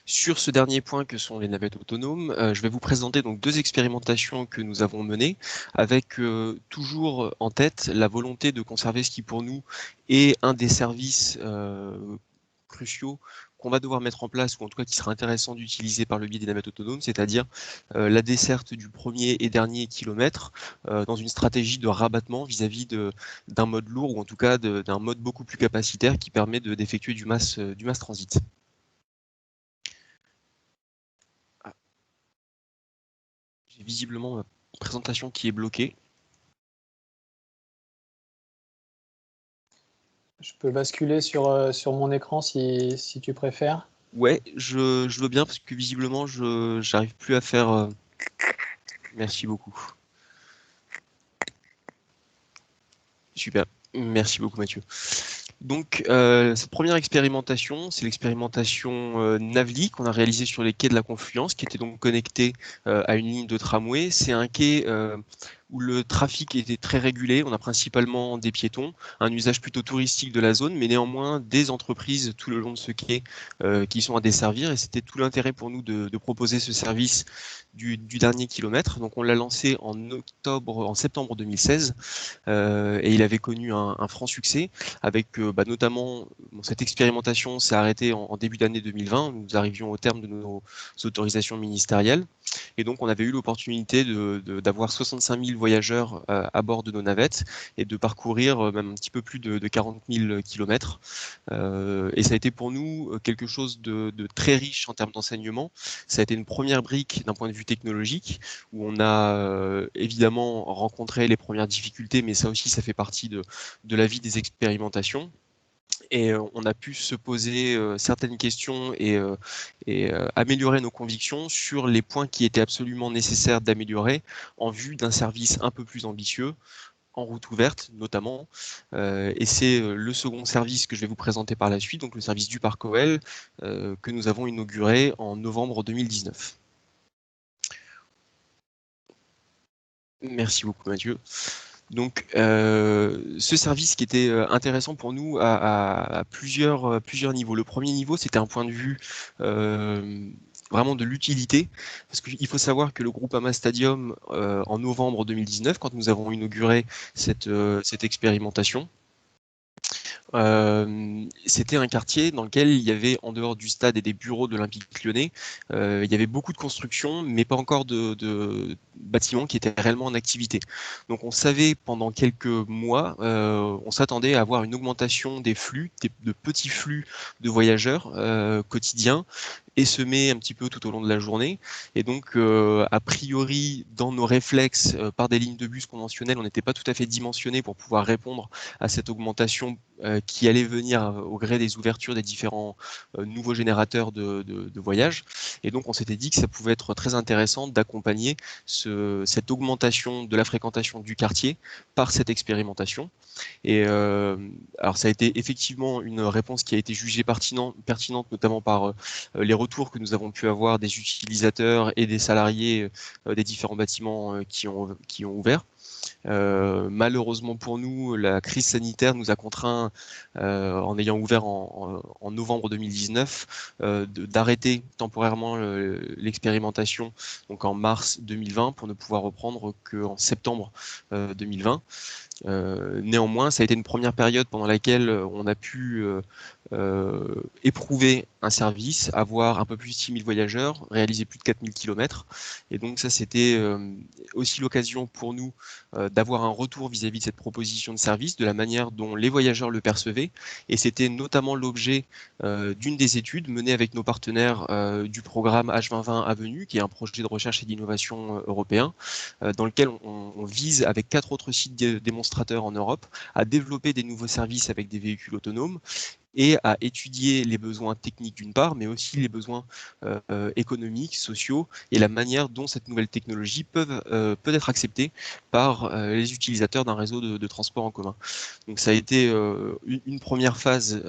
Speaker 4: Sur ce dernier point que sont les navettes autonomes, je vais vous présenter donc 2 expérimentations que nous avons menées avec toujours en tête la volonté de conserver ce qui pour nous est un des services cruciaux qu'on va devoir mettre en place, ou en tout cas qui sera intéressant d'utiliser par le biais des navettes autonomes, c'est-à-dire la desserte du premier et dernier kilomètre dans une stratégie de rabattement vis-à-vis d'un mode lourd, ou en tout cas d'un mode beaucoup plus capacitaire qui permet d'effectuer du mass transit. J'ai visiblement ma présentation qui est bloquée.
Speaker 1: Je peux basculer sur mon écran si tu préfères.
Speaker 4: Ouais, je veux bien parce que visiblement je n'arrive plus à faire. Merci beaucoup. Super. Merci beaucoup Mathieu. Donc cette première expérimentation, c'est l'expérimentation Navli qu'on a réalisée sur les quais de la Confluence, qui était donc connecté à une ligne de tramway. C'est un quai où le trafic était très régulé. On a principalement des piétons, un usage plutôt touristique de la zone, mais néanmoins des entreprises tout le long de ce quai qui sont à desservir. Et c'était tout l'intérêt pour nous de proposer ce service du dernier kilomètre. Donc on l'a lancé en septembre 2016 et il avait connu un franc succès avec notamment cette expérimentation s'est arrêtée en début d'année 2020. Nous arrivions au terme de nos autorisations ministérielles. Et donc, on avait eu l'opportunité d'avoir 65 000 voyageurs à bord de nos navettes et de parcourir même un petit peu plus de 40 000 kilomètres. Et ça a été pour nous quelque chose de très riche en termes d'enseignement. Ça a été une première brique d'un point de vue technologique où on a évidemment rencontré les premières difficultés, mais ça aussi, ça fait partie de la vie des expérimentations. Et on a pu se poser certaines questions et améliorer nos convictions sur les points qui étaient absolument nécessaires d'améliorer en vue d'un service un peu plus ambitieux, en route ouverte notamment. Et c'est le second service que je vais vous présenter par la suite, donc le service du Parc OL, que nous avons inauguré en novembre 2019. Merci beaucoup Mathieu. Donc, ce service qui était intéressant pour nous à plusieurs niveaux. Le premier niveau, c'était un point de vue vraiment de l'utilité, parce qu'il faut savoir que le Groupama Stadium, en novembre 2019, quand nous avons inauguré cette expérimentation, c'était un quartier dans lequel il y avait, en dehors du stade et des bureaux de l'Olympique Lyonnais, il y avait beaucoup de constructions, mais pas encore de bâtiments qui étaient réellement en activité. Donc on savait pendant quelques mois, on s'attendait à avoir une augmentation des flux, de petits flux de voyageurs quotidiens, essemés un petit peu tout au long de la journée. Et donc, a priori, dans nos réflexes, par des lignes de bus conventionnelles, on n'était pas tout à fait dimensionné pour pouvoir répondre à cette augmentation qui allaient venir au gré des ouvertures des différents nouveaux générateurs de voyages. Et donc, on s'était dit que ça pouvait être très intéressant d'accompagner cette augmentation de la fréquentation du quartier par cette expérimentation. Et alors, ça a été effectivement une réponse qui a été jugée pertinente, notamment par les retours que nous avons pu avoir des utilisateurs et des salariés des différents bâtiments qui ont ouvert. Malheureusement pour nous, la crise sanitaire nous a contraints, en ayant ouvert en novembre 2019, d'arrêter temporairement l'expérimentation, donc en mars 2020, pour ne pouvoir reprendre qu'en septembre 2020. Néanmoins, ça a été une première période pendant laquelle on a pu éprouver un service, avoir un peu plus de 6000 voyageurs, réaliser plus de 4000 km. Et donc ça, c'était aussi l'occasion pour nous d'avoir un retour vis-à-vis de cette proposition de service, de la manière dont les voyageurs le percevaient. Et c'était notamment l'objet d'une des études menées avec nos partenaires du programme H2020 Avenue, qui est un projet de recherche et d'innovation européen, dans lequel on vise, avec 4 autres sites démonstrateurs en Europe, à développer des nouveaux services avec des véhicules autonomes et à étudier les besoins techniques d'une part, mais aussi les besoins économiques, sociaux, et la manière dont cette nouvelle technologie peut être acceptée par les utilisateurs d'un réseau de transport en commun. Donc ça a été une première phase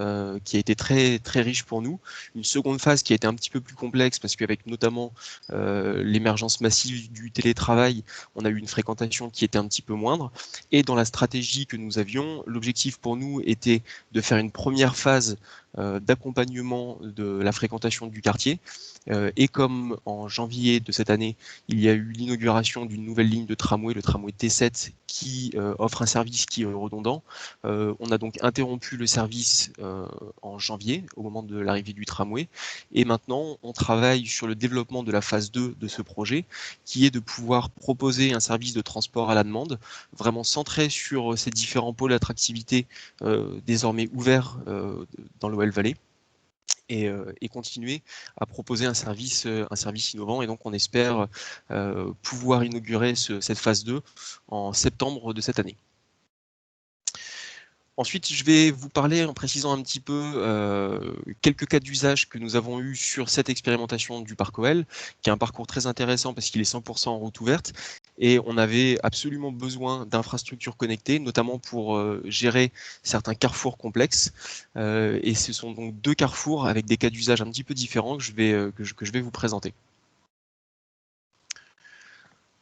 Speaker 4: qui a été très, très riche pour nous, une seconde phase qui a été un petit peu plus complexe, parce qu'avec notamment l'émergence massive du télétravail, on a eu une fréquentation qui était un petit peu moindre, et dans la stratégie que nous avions, l'objectif pour nous était de faire une première phase d'accompagnement de la fréquentation du quartier. Et comme en janvier de cette année, il y a eu l'inauguration d'une nouvelle ligne de tramway, le tramway T7, qui offre un service qui est redondant, on a donc interrompu le service en janvier, au moment de l'arrivée du tramway. Et maintenant, on travaille sur le développement de la phase 2 de ce projet, qui est de pouvoir proposer un service de transport à la demande, vraiment centré sur ces différents pôles d'attractivité désormais ouverts dans l'OL Valley, et continuer à proposer un service innovant. Et donc on espère pouvoir inaugurer cette phase 2 en septembre de cette année. Ensuite, je vais vous parler en précisant un petit peu quelques cas d'usage que nous avons eus sur cette expérimentation du parc OL, qui est un parcours très intéressant parce qu'il est 100% en route ouverte, et on avait absolument besoin d'infrastructures connectées, notamment pour gérer certains carrefours complexes. Et ce sont donc 2 carrefours avec des cas d'usage un petit peu différents que je vais vous présenter.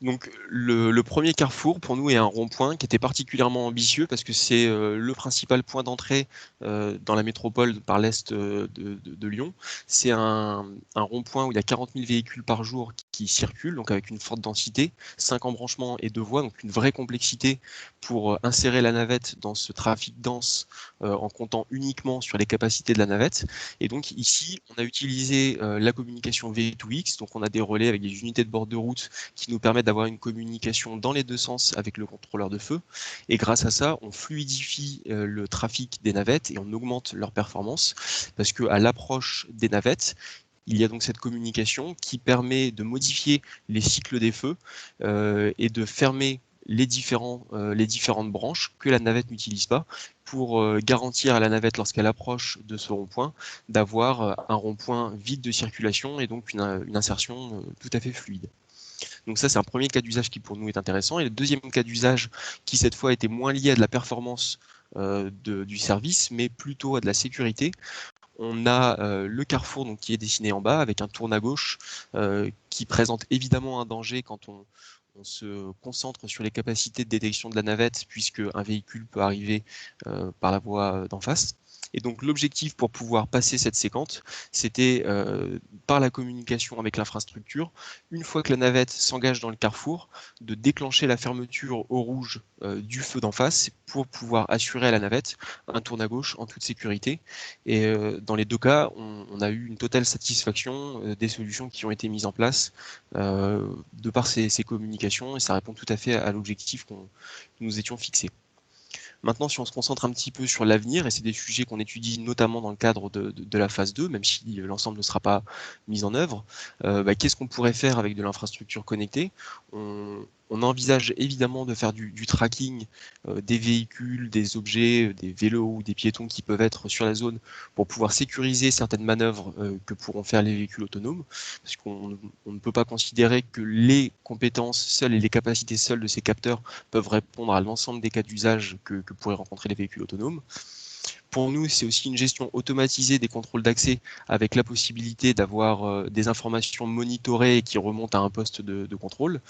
Speaker 4: Donc le premier carrefour pour nous est un rond-point qui était particulièrement ambitieux parce que c'est le principal point d'entrée dans la métropole par l'est de Lyon. C'est un rond-point où il y a 40 000 véhicules par jour qui circulent, donc avec une forte densité, 5 embranchements et 2 voies, donc une vraie complexité pour insérer la navette dans ce trafic dense en comptant uniquement sur les capacités de la navette. Et donc ici, on a utilisé la communication V2X, donc on a des relais avec des unités de bord de route qui nous permettent d'avoir une communication dans les 2 sens avec le contrôleur de feu. Et grâce à ça, on fluidifie le trafic des navettes et on augmente leur performance parce qu'à l'approche des navettes, il y a donc cette communication qui permet de modifier les cycles des feux et de fermer les différentes branches que la navette n'utilise pas pour garantir à la navette, lorsqu'elle approche de ce rond-point, d'avoir un rond-point vide de circulation et donc une insertion tout à fait fluide. Donc ça, c'est un premier cas d'usage qui pour nous est intéressant. Et le deuxième cas d'usage qui cette fois était moins lié à de la performance du service, mais plutôt à de la sécurité. On a le carrefour donc, qui est dessiné en bas avec un tourne à gauche qui présente évidemment un danger quand on se concentre sur les capacités de détection de la navette puisque un véhicule peut arriver par la voie d'en face. Et donc l'objectif pour pouvoir passer cette séquence, c'était par la communication avec l'infrastructure, une fois que la navette s'engage dans le carrefour, de déclencher la fermeture au rouge du feu d'en face pour pouvoir assurer à la navette un tourne à gauche en toute sécurité. Et dans les 2 cas, on a eu une totale satisfaction des solutions qui ont été mises en place de par ces communications, et ça répond tout à fait à l'objectif que nous étions fixés. Maintenant, si on se concentre un petit peu sur l'avenir, et c'est des sujets qu'on étudie notamment dans le cadre de la phase 2, même si l'ensemble ne sera pas mis en œuvre, qu'est-ce qu'on pourrait faire avec de l'infrastructure connectée ? On On envisage évidemment de faire du tracking des véhicules, des objets, des vélos ou des piétons qui peuvent être sur la zone pour pouvoir sécuriser certaines manœuvres que pourront faire les véhicules autonomes, parce qu'on ne peut pas considérer que les compétences seules et les capacités seules de ces capteurs peuvent répondre à l'ensemble des cas d'usage que pourraient rencontrer les véhicules autonomes. Pour nous, c'est aussi une gestion automatisée des contrôles d'accès avec la possibilité d'avoir des informations monitorées qui remontent à un poste de contrôle.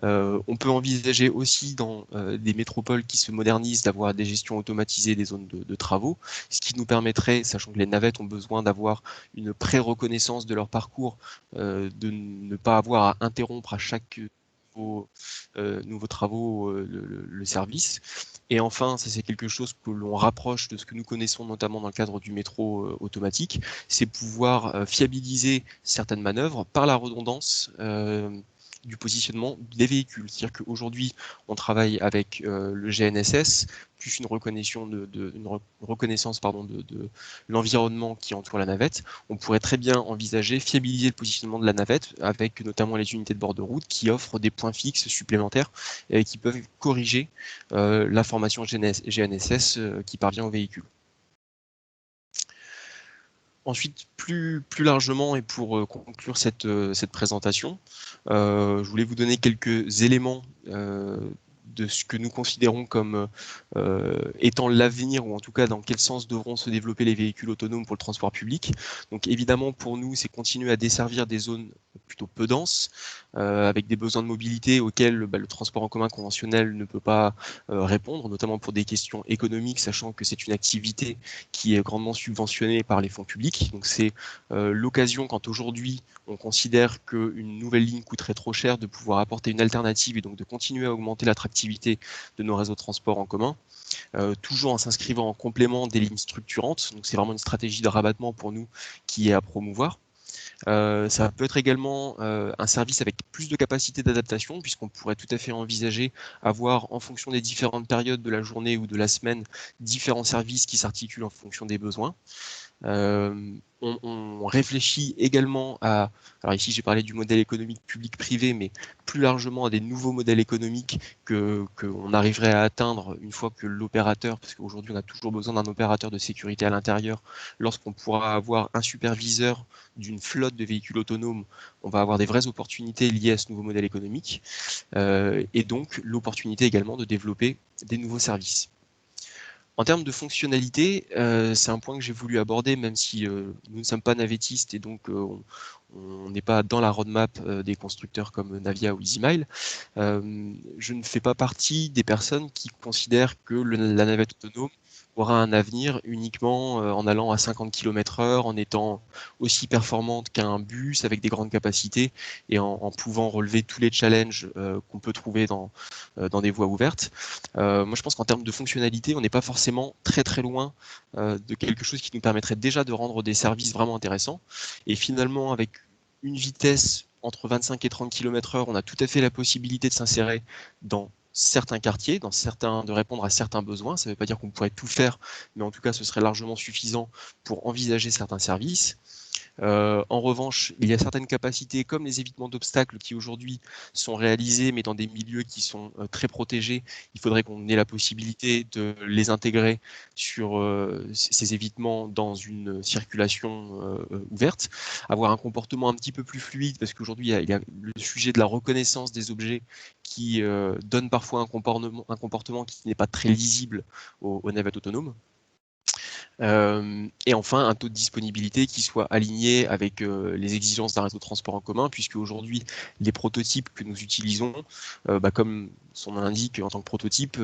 Speaker 4: On peut envisager aussi dans des métropoles qui se modernisent d'avoir des gestions automatisées des zones de travaux, ce qui nous permettrait, sachant que les navettes ont besoin d'avoir une pré-reconnaissance de leur parcours, de ne pas avoir à interrompre à chaque nouveau travaux le service. Et enfin, ça c'est quelque chose que l'on rapproche de ce que nous connaissons notamment dans le cadre du métro automatique, c'est pouvoir fiabiliser certaines manœuvres par la redondance du positionnement des véhicules. C'est-à-dire qu'aujourd'hui, on travaille avec le GNSS, plus une reconnaissance de l'environnement qui entoure la navette. On pourrait très bien envisager fiabiliser le positionnement de la navette avec notamment les unités de bord de route qui offrent des points fixes supplémentaires et qui peuvent corriger l'information GNSS qui parvient au véhicule. Ensuite, plus largement et pour conclure cette présentation, je voulais vous donner quelques éléments de ce que nous considérons comme étant l'avenir, ou en tout cas dans quel sens devront se développer les véhicules autonomes pour le transport public. Donc évidemment, pour nous, c'est continuer à desservir des zones plutôt peu denses, avec des besoins de mobilité auxquels le transport en commun conventionnel ne peut pas répondre, notamment pour des questions économiques, sachant que c'est une activité qui est grandement subventionnée par les fonds publics. Donc c'est l'occasion, quand aujourd'hui on considère qu'une nouvelle ligne coûterait trop cher, de pouvoir apporter une alternative et donc de continuer à augmenter l'attractivité de nos réseaux de transport en commun, toujours en s'inscrivant en complément des lignes structurantes. Donc c'est vraiment une stratégie de rabattement pour nous qui est à promouvoir. Ça peut être également un service avec plus de capacité d'adaptation, puisqu'on pourrait tout à fait envisager avoir, en fonction des différentes périodes de la journée ou de la semaine, différents services qui s'articulent en fonction des besoins. On réfléchit également à, alors ici j'ai parlé du modèle économique public-privé, mais plus largement à des nouveaux modèles économiques qu'on arriverait à atteindre une fois que l'opérateur, parce qu'aujourd'hui on a toujours besoin d'un opérateur de sécurité à l'intérieur, lorsqu'on pourra avoir un superviseur d'une flotte de véhicules autonomes, on va avoir des vraies opportunités liées à ce nouveau modèle économique, et donc l'opportunité également de développer des nouveaux services. En termes de fonctionnalité, c'est un point que j'ai voulu aborder, même si nous ne sommes pas navettistes et donc on n'est pas dans la roadmap des constructeurs comme Navia ou EasyMile. Je ne fais pas partie des personnes qui considèrent que la navette autonome aura un avenir uniquement en allant à 50 km/h, en étant aussi performante qu'un bus avec des grandes capacités et en pouvant relever tous les challenges qu'on peut trouver dans des voies ouvertes. Moi, je pense qu'en termes de fonctionnalité, on n'est pas forcément très loin de quelque chose qui nous permettrait déjà de rendre des services vraiment intéressants. Et finalement, avec une vitesse entre 25 et 30 km/h, on a tout à fait la possibilité de s'insérer dans certains quartiers, de répondre à certains besoins. Ça ne veut pas dire qu'on pourrait tout faire, mais en tout cas, ce serait largement suffisant pour envisager certains services. En revanche, il y a certaines capacités comme les évitements d'obstacles qui aujourd'hui sont réalisés mais dans des milieux qui sont très protégés. Il faudrait qu'on ait la possibilité de les intégrer sur ces évitements dans une circulation ouverte, avoir un comportement un petit peu plus fluide parce qu'aujourd'hui il y a le sujet de la reconnaissance des objets qui donne parfois un comportement qui n'est pas très lisible aux navettes autonomes. Et enfin, un taux de disponibilité qui soit aligné avec les exigences d'un réseau de transport en commun, puisque aujourd'hui, les prototypes que nous utilisons, comme son nom l'indique en tant que prototype,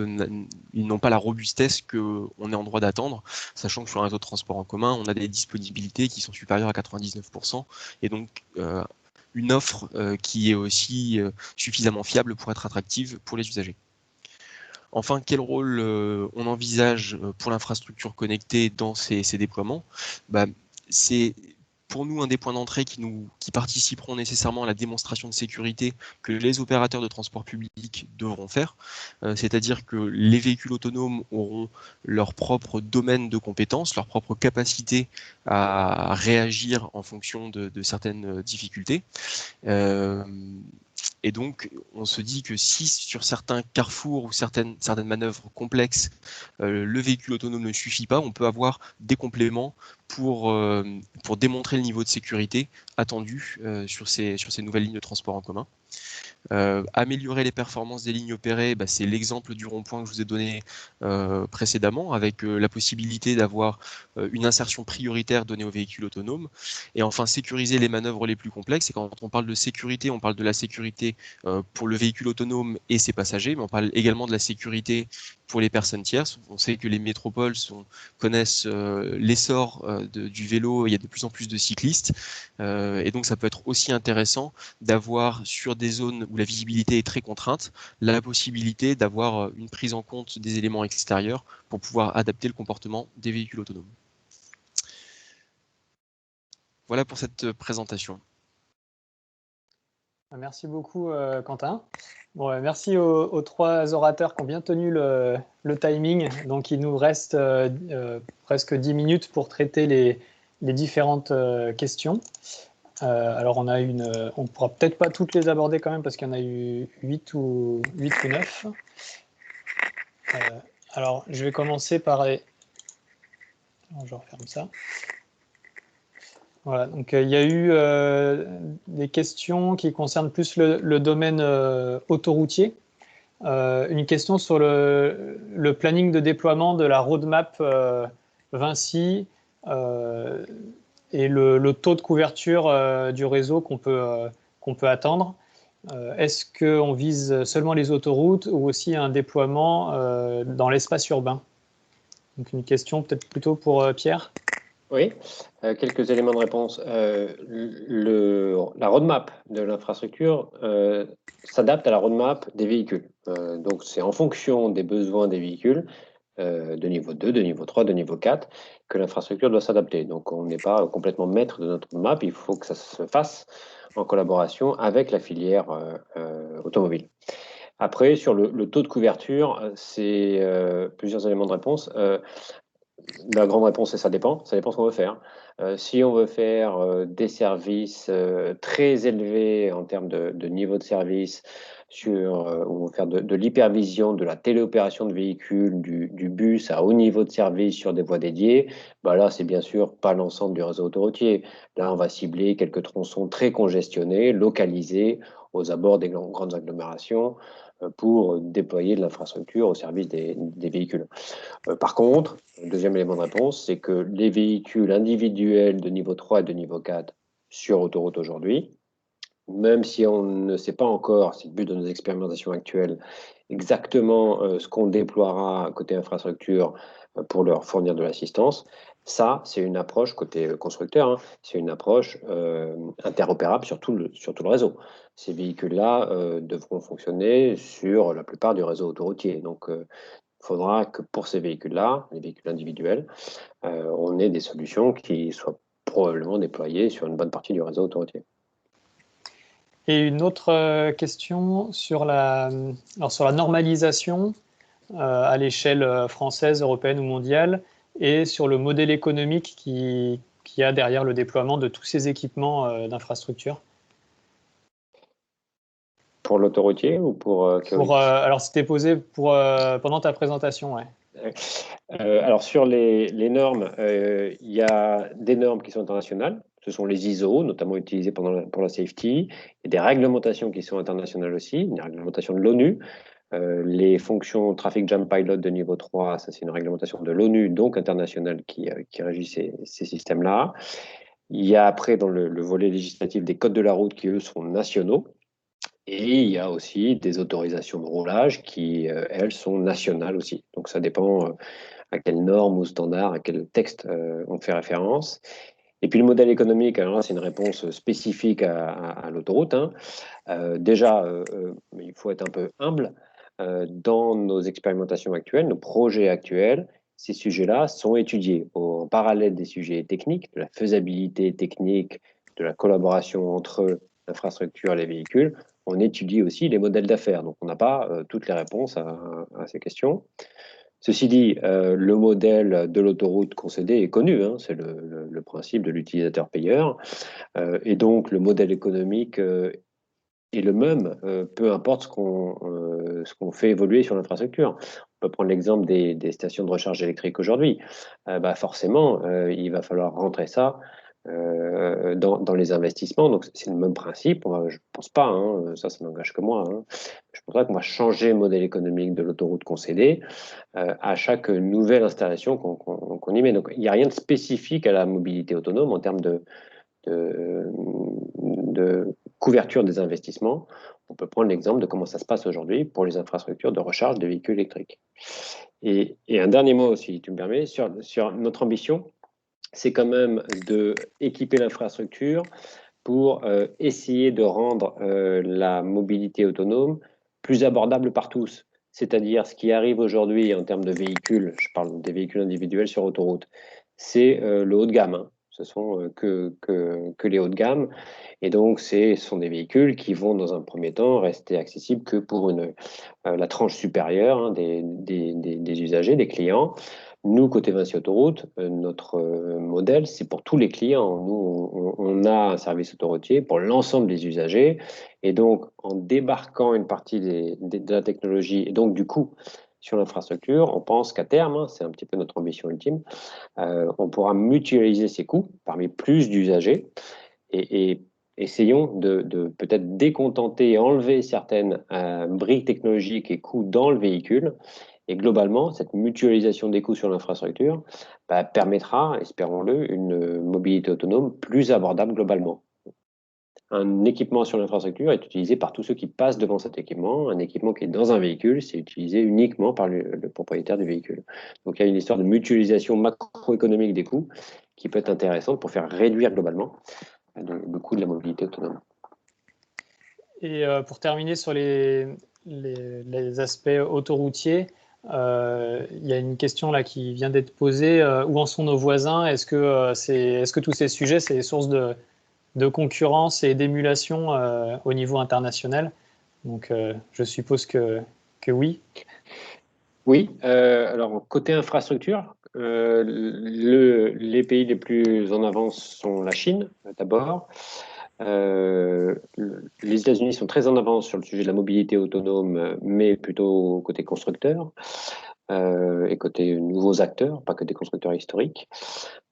Speaker 4: ils n'ont pas la robustesse qu'on est en droit d'attendre, sachant que sur un réseau de transport en commun, on a des disponibilités qui sont supérieures à 99%, et donc une offre qui est aussi suffisamment fiable pour être attractive pour les usagers. Enfin, quel rôle on envisage pour l'infrastructure connectée dans ces déploiements? C'est pour nous un des points d'entrée qui participeront nécessairement à la démonstration de sécurité que les opérateurs de transport public devront faire. C'est-à-dire que les véhicules autonomes auront leur propre domaine de compétences, leur propre capacité à réagir en fonction de certaines difficultés. Et donc, on se dit que si sur certains carrefours ou certaines manœuvres complexes, le véhicule autonome ne suffit pas, on peut avoir des compléments pour démontrer le niveau de sécurité attendu sur ces nouvelles lignes de transport en commun. Améliorer les performances des lignes opérées, c'est l'exemple du rond-point que je vous ai donné précédemment, avec la possibilité d'avoir une insertion prioritaire donnée aux véhicules autonomes. Et enfin, sécuriser les manœuvres les plus complexes. Et quand on parle de sécurité, on parle de la sécurité pour le véhicule autonome et ses passagers, mais on parle également de la sécurité pour les personnes tierces. On sait que les métropoles connaissent l'essor du vélo, il y a de plus en plus de cyclistes, et donc ça peut être aussi intéressant d'avoir sur des zones où la visibilité est très contrainte, la possibilité d'avoir une prise en compte des éléments extérieurs pour pouvoir adapter le comportement des véhicules autonomes. Voilà pour cette présentation.
Speaker 1: Merci beaucoup, Quentin. Bon, merci aux 3 orateurs qui ont bien tenu le timing. Donc, il nous reste presque 10 minutes pour traiter les différentes questions. Alors, on ne pourra peut-être pas toutes les aborder quand même parce qu'il y en a eu 8 ou 9. Alors, je vais commencer par les... Alors, je referme ça. Voilà, donc il y a eu des questions qui concernent plus le domaine autoroutier. Une question sur le planning de déploiement de la roadmap Vinci et le taux de couverture du réseau qu'on peut attendre. Est-ce qu'on vise seulement les autoroutes ou aussi un déploiement dans l'espace urbain? Donc une question peut-être plutôt pour Pierre.
Speaker 3: Oui, quelques éléments de réponse. La roadmap de l'infrastructure s'adapte à la roadmap des véhicules. Donc, c'est en fonction des besoins des véhicules de niveau 2, de niveau 3, de niveau 4 que l'infrastructure doit s'adapter. Donc, on n'est pas complètement maître de notre roadmap. Il faut que ça se fasse en collaboration avec la filière automobile. Après, sur le taux de couverture, c'est plusieurs éléments de réponse. La grande réponse, c'est ça dépend. Ça dépend ce qu'on veut faire. Si on veut faire des services très élevés en termes de niveau de service, on veut faire de l'hypervision, de la téléopération de véhicules, du bus à haut niveau de service sur des voies dédiées, là, c'est bien sûr pas l'ensemble du réseau autoroutier. Là, on va cibler quelques tronçons très congestionnés, localisés aux abords des grandes agglomérations pour déployer de l'infrastructure au service des véhicules. Par contre, le deuxième élément de réponse, c'est que les véhicules individuels de niveau 3 et de niveau 4 sur autoroute aujourd'hui, même si on ne sait pas encore, c'est le but de nos expérimentations actuelles, exactement ce qu'on déploiera côté infrastructure pour leur fournir de l'assistance, ça, c'est une approche côté constructeur, c'est une approche interopérable sur tout le réseau. Ces véhicules-là devront fonctionner sur la plupart du réseau autoroutier. Donc, il faudra que pour ces véhicules-là, les véhicules individuels, on ait des solutions qui soient probablement déployées sur une bonne partie du réseau autoroutier.
Speaker 1: Et une autre question sur la normalisation à l'échelle française, européenne ou mondiale, et sur le modèle économique qui y a derrière le déploiement de tous ces équipements d'infrastructure.
Speaker 3: Pour l'autoroutier ou pour
Speaker 1: alors, c'était posé pendant ta présentation, ouais.
Speaker 3: Alors, sur les normes, il y a des normes qui sont internationales. Ce sont les ISO, notamment utilisées pour la safety. Il y a des réglementations qui sont internationales aussi, une réglementation de l'ONU. Les fonctions Traffic Jam Pilot de niveau 3, ça c'est une réglementation de l'ONU, donc internationale, qui régit ces systèmes-là. Il y a après, dans le volet législatif, des codes de la route qui, eux, sont nationaux. Et il y a aussi des autorisations de roulage qui, elles, sont nationales aussi. Donc, ça dépend à quelles normes ou standards, à quel texte on fait référence. Et puis, le modèle économique, alors là, c'est une réponse spécifique à l'autoroute. Déjà, il faut être un peu humble. Dans nos expérimentations actuelles, nos projets actuels, ces sujets-là sont étudiés en parallèle des sujets techniques, de la faisabilité technique, de la collaboration entre l'infrastructure et les véhicules. On étudie aussi les modèles d'affaires. Donc, on n'a pas toutes les réponses à ces questions. Ceci dit, le modèle de l'autoroute concédée est connu. C'est le principe de l'utilisateur-payeur. Et donc, le modèle économique est le même, peu importe ce qu'on fait évoluer sur l'infrastructure. On peut prendre l'exemple des stations de recharge électrique aujourd'hui. Forcément, il va falloir rentrer ça dans les investissements. Donc, c'est le même principe. Je ne pense pas, hein, ça n'engage que moi. Hein. Je pense pas qu'on va changer le modèle économique de l'autoroute concédée à chaque nouvelle installation qu'on y met. Donc, il n'y a rien de spécifique à la mobilité autonome en termes de couverture des investissements. On peut prendre l'exemple de comment ça se passe aujourd'hui pour les infrastructures de recharge de véhicules électriques. Et un dernier mot, si tu me permets, sur notre ambition, c'est quand même d'équiper l'infrastructure pour essayer de rendre la mobilité autonome plus abordable par tous. C'est-à-dire ce qui arrive aujourd'hui en termes de véhicules, je parle des véhicules individuels sur autoroute, c'est le haut de gamme. Hein. Ce sont que les hauts de gamme. Et donc, ce sont des véhicules qui vont, dans un premier temps, rester accessibles que pour la tranche supérieure hein, des usagers, des clients. Nous, côté Vinci Autoroute, notre modèle, c'est pour tous les clients. Nous, on a un service autoroutier pour l'ensemble des usagers. Et donc, en débarquant une partie de la technologie, et donc du coup, sur l'infrastructure, on pense qu'à terme, hein, c'est un petit peu notre ambition ultime, on pourra mutualiser ces coûts parmi plus d'usagers et essayons de peut-être décontenter et enlever certaines briques technologiques et coûts dans le véhicule. Et globalement, cette mutualisation des coûts sur l'infrastructure permettra, espérons-le, une mobilité autonome plus abordable globalement. Un équipement sur l'infrastructure est utilisé par tous ceux qui passent devant cet équipement. Un équipement qui est dans un véhicule, c'est utilisé uniquement par le propriétaire du véhicule. Donc il y a une histoire de mutualisation macroéconomique des coûts qui peut être intéressante pour faire réduire globalement le coût de la mobilité autonome.
Speaker 1: Et pour terminer sur les aspects autoroutiers, il y a une question là qui vient d'être posée. Où en sont nos voisins? Est-ce que tous ces sujets, c'est des sources de concurrence et d'émulation au niveau international? Donc, je suppose que oui.
Speaker 3: Oui, alors côté infrastructure, les pays les plus en avance sont la Chine, d'abord. Les États-Unis sont très en avance sur le sujet de la mobilité autonome, mais plutôt côté constructeur et côté nouveaux acteurs, pas que des constructeurs historiques.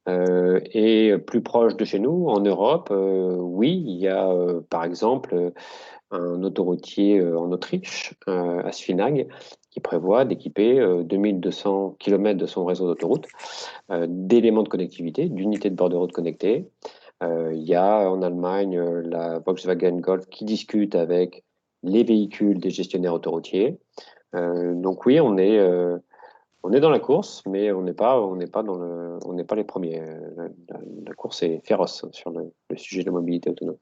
Speaker 3: Et plus proche de chez nous, en Europe, oui, il y a par exemple un autoroutier en Autriche, à Sfinag, qui prévoit d'équiper 2200 km de son réseau d'autoroute d'éléments de connectivité, d'unités de bord de route connectées. Il y a en Allemagne la Volkswagen Golf qui discute avec les véhicules des gestionnaires autoroutiers. Donc oui, on est dans la course, mais on n'est pas les premiers. La course est féroce sur le sujet de la mobilité autonome.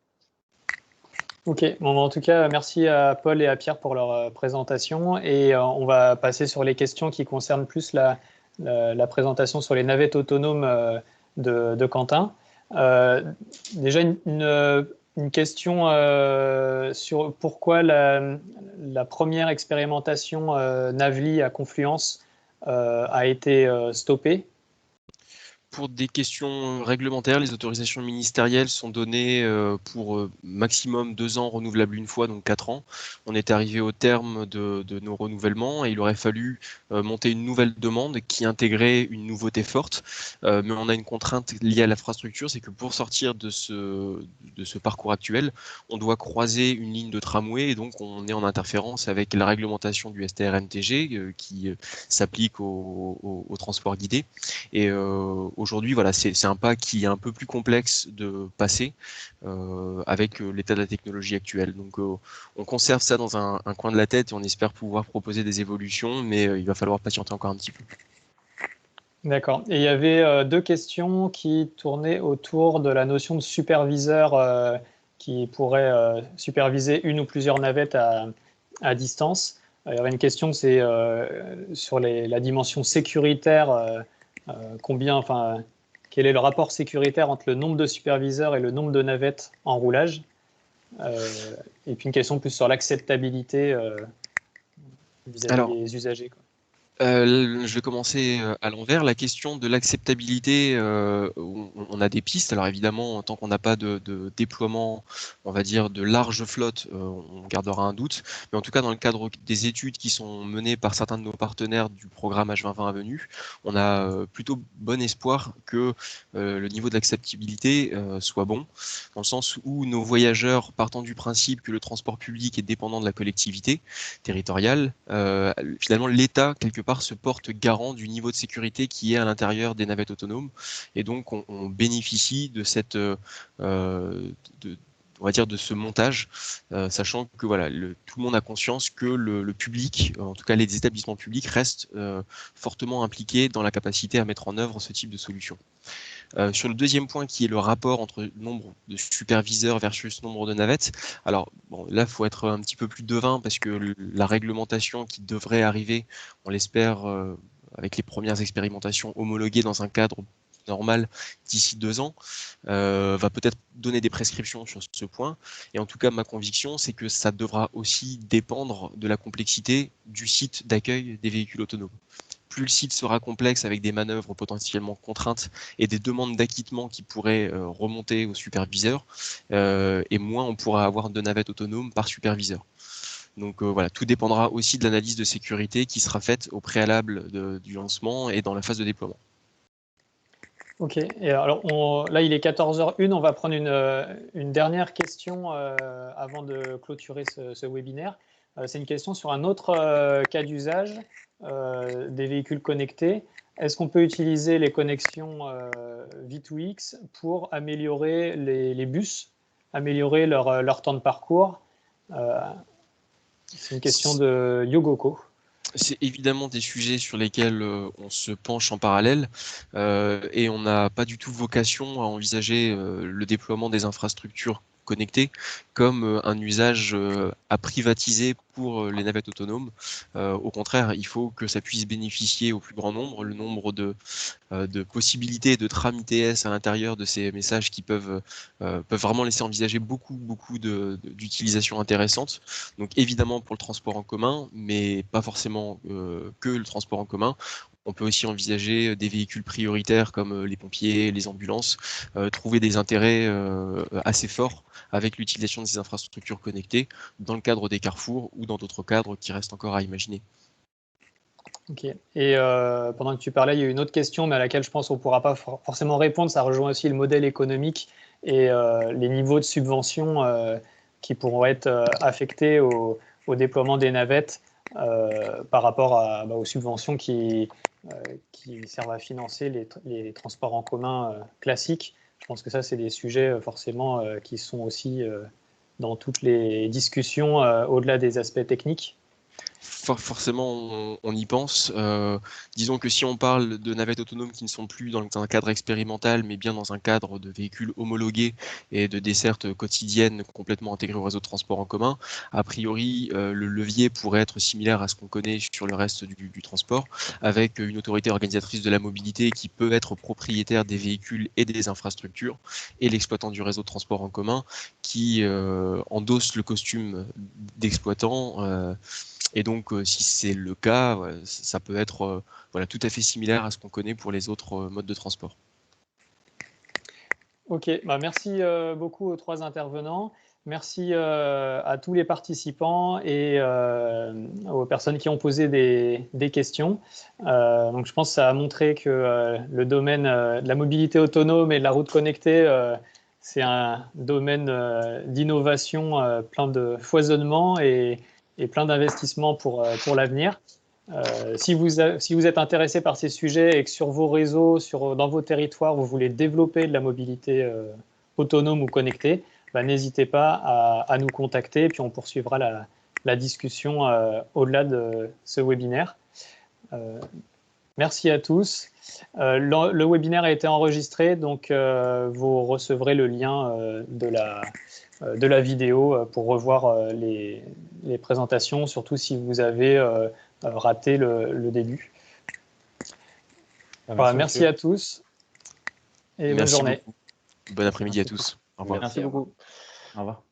Speaker 1: Ok, bon, en tout cas, merci à Paul et à Pierre pour leur présentation. Et on va passer sur les questions qui concernent plus la présentation sur les navettes autonomes de Quentin. Déjà, une question sur pourquoi la première expérimentation Navly à Confluence a été stoppée.
Speaker 4: Pour des questions réglementaires, les autorisations ministérielles sont données pour maximum 2 ans, renouvelables une fois, donc 4 ans. On est arrivé au terme de nos renouvellements et il aurait fallu monter une nouvelle demande qui intégrait une nouveauté forte. Mais on a une contrainte liée à l'infrastructure, c'est que pour sortir de ce parcours actuel, on doit croiser une ligne de tramway et donc on est en interférence avec la réglementation du STR-MTG qui s'applique au transport guidé. Et aujourd'hui, voilà, c'est un pas qui est un peu plus complexe de passer avec l'état de la technologie actuelle. Donc, on conserve ça dans un coin de la tête et on espère pouvoir proposer des évolutions, mais il va falloir patienter encore un petit peu.
Speaker 1: D'accord. Et il y avait 2 questions qui tournaient autour de la notion de superviseur qui pourrait superviser une ou plusieurs navettes à distance. Il y avait une question, c'est sur la dimension sécuritaire. Quel est le rapport sécuritaire entre le nombre de superviseurs et le nombre de navettes en roulage? Et puis une question plus sur l'acceptabilité vis-à-vis des usagers, quoi.
Speaker 4: Je vais commencer à l'envers. La question de l'acceptabilité, on a des pistes. Alors évidemment, tant qu'on n'a pas de déploiement, on va dire, de large flotte, on gardera un doute. Mais en tout cas, dans le cadre des études qui sont menées par certains de nos partenaires du programme H2020 à venir, on a plutôt bon espoir que le niveau de l'acceptabilité soit bon, dans le sens où nos voyageurs, partant du principe que le transport public est dépendant de la collectivité territoriale, finalement l'État, quelque part, se porte garant du niveau de sécurité qui est à l'intérieur des navettes autonomes. Et donc, on bénéficie de cette, on va dire, de ce montage, sachant que voilà, tout le monde a conscience que le public, en tout cas les établissements publics, restent fortement impliqués dans la capacité à mettre en œuvre ce type de solution. Sur le deuxième point, qui est le rapport entre nombre de superviseurs versus nombre de navettes, alors bon, là, il faut être un petit peu plus devin parce que la réglementation qui devrait arriver, on l'espère, avec les premières expérimentations homologuées dans un cadre normal d'ici 2 ans, va peut-être donner des prescriptions sur ce point. Et en tout cas, ma conviction, c'est que ça devra aussi dépendre de la complexité du site d'accueil des véhicules autonomes. Plus le site sera complexe avec des manœuvres potentiellement contraintes et des demandes d'acquittement qui pourraient remonter au superviseur, et moins on pourra avoir de navettes autonomes par superviseur. Donc voilà, tout dépendra aussi de l'analyse de sécurité qui sera faite au préalable du lancement et dans la phase de déploiement.
Speaker 1: Ok, et alors là il est 14h01, on va prendre une dernière question avant de clôturer ce webinaire. C'est une question sur un autre cas d'usage des véhicules connectés. Est-ce qu'on peut utiliser les connexions V2X pour améliorer les bus, améliorer leur temps de parcours? C'est une question de Yogoko.
Speaker 4: C'est évidemment des sujets sur lesquels on se penche en parallèle, et on n'a pas du tout vocation à envisager le déploiement des infrastructures connectées comme un usage à privatiser pour les navettes autonomes. Au contraire, il faut que ça puisse bénéficier au plus grand nombre. Le nombre de possibilités de tram ITS à l'intérieur de ces messages qui peuvent vraiment laisser envisager beaucoup d'utilisations intéressantes. Donc évidemment pour le transport en commun, mais pas forcément que le transport en commun. On peut aussi envisager des véhicules prioritaires comme les pompiers, les ambulances, trouver des intérêts assez forts avec l'utilisation de ces infrastructures connectées dans le cadre des carrefours ou dans d'autres cadres qui restent encore à imaginer.
Speaker 1: Ok. Et pendant que tu parlais, il y a eu une autre question, mais à laquelle je pense qu'on ne pourra pas forcément répondre. Ça rejoint aussi le modèle économique et les niveaux de subvention qui pourront être affectés au déploiement des navettes par rapport aux subventions qui servent à financer les transports en commun classiques. Je pense que ça, c'est des sujets forcément qui sont aussi dans toutes les discussions au-delà des aspects techniques.
Speaker 4: Forcément, on y pense. Disons que si on parle de navettes autonomes qui ne sont plus dans un cadre expérimental, mais bien dans un cadre de véhicules homologués et de dessertes quotidiennes complètement intégrées au réseau de transport en commun, a priori, le levier pourrait être similaire à ce qu'on connaît sur le reste du transport, avec une autorité organisatrice de la mobilité qui peut être propriétaire des véhicules et des infrastructures, et l'exploitant du réseau de transport en commun qui endosse le costume d'exploitant. Et donc, si c'est le cas, ça peut être voilà, tout à fait similaire à ce qu'on connaît pour les autres modes de transport.
Speaker 1: Ok, bah merci beaucoup aux 3 intervenants. Merci à tous les participants et aux personnes qui ont posé des questions. Donc, je pense que ça a montré que le domaine de la mobilité autonome et de la route connectée, c'est un domaine d'innovation plein de foisonnement et plein d'investissements pour l'avenir. Si vous êtes intéressé par ces sujets et que sur vos réseaux, dans vos territoires, vous voulez développer de la mobilité autonome ou connectée, bah, n'hésitez pas à nous contacter et puis on poursuivra la discussion au-delà de ce webinaire. Merci à tous. Le webinaire a été enregistré, donc vous recevrez le lien de la vidéo pour revoir les présentations, surtout si vous avez raté le début. Voilà, merci à tous et bonne journée.
Speaker 4: Beaucoup. Bon après-midi à tous. Au revoir.
Speaker 3: Merci beaucoup.
Speaker 2: Au revoir.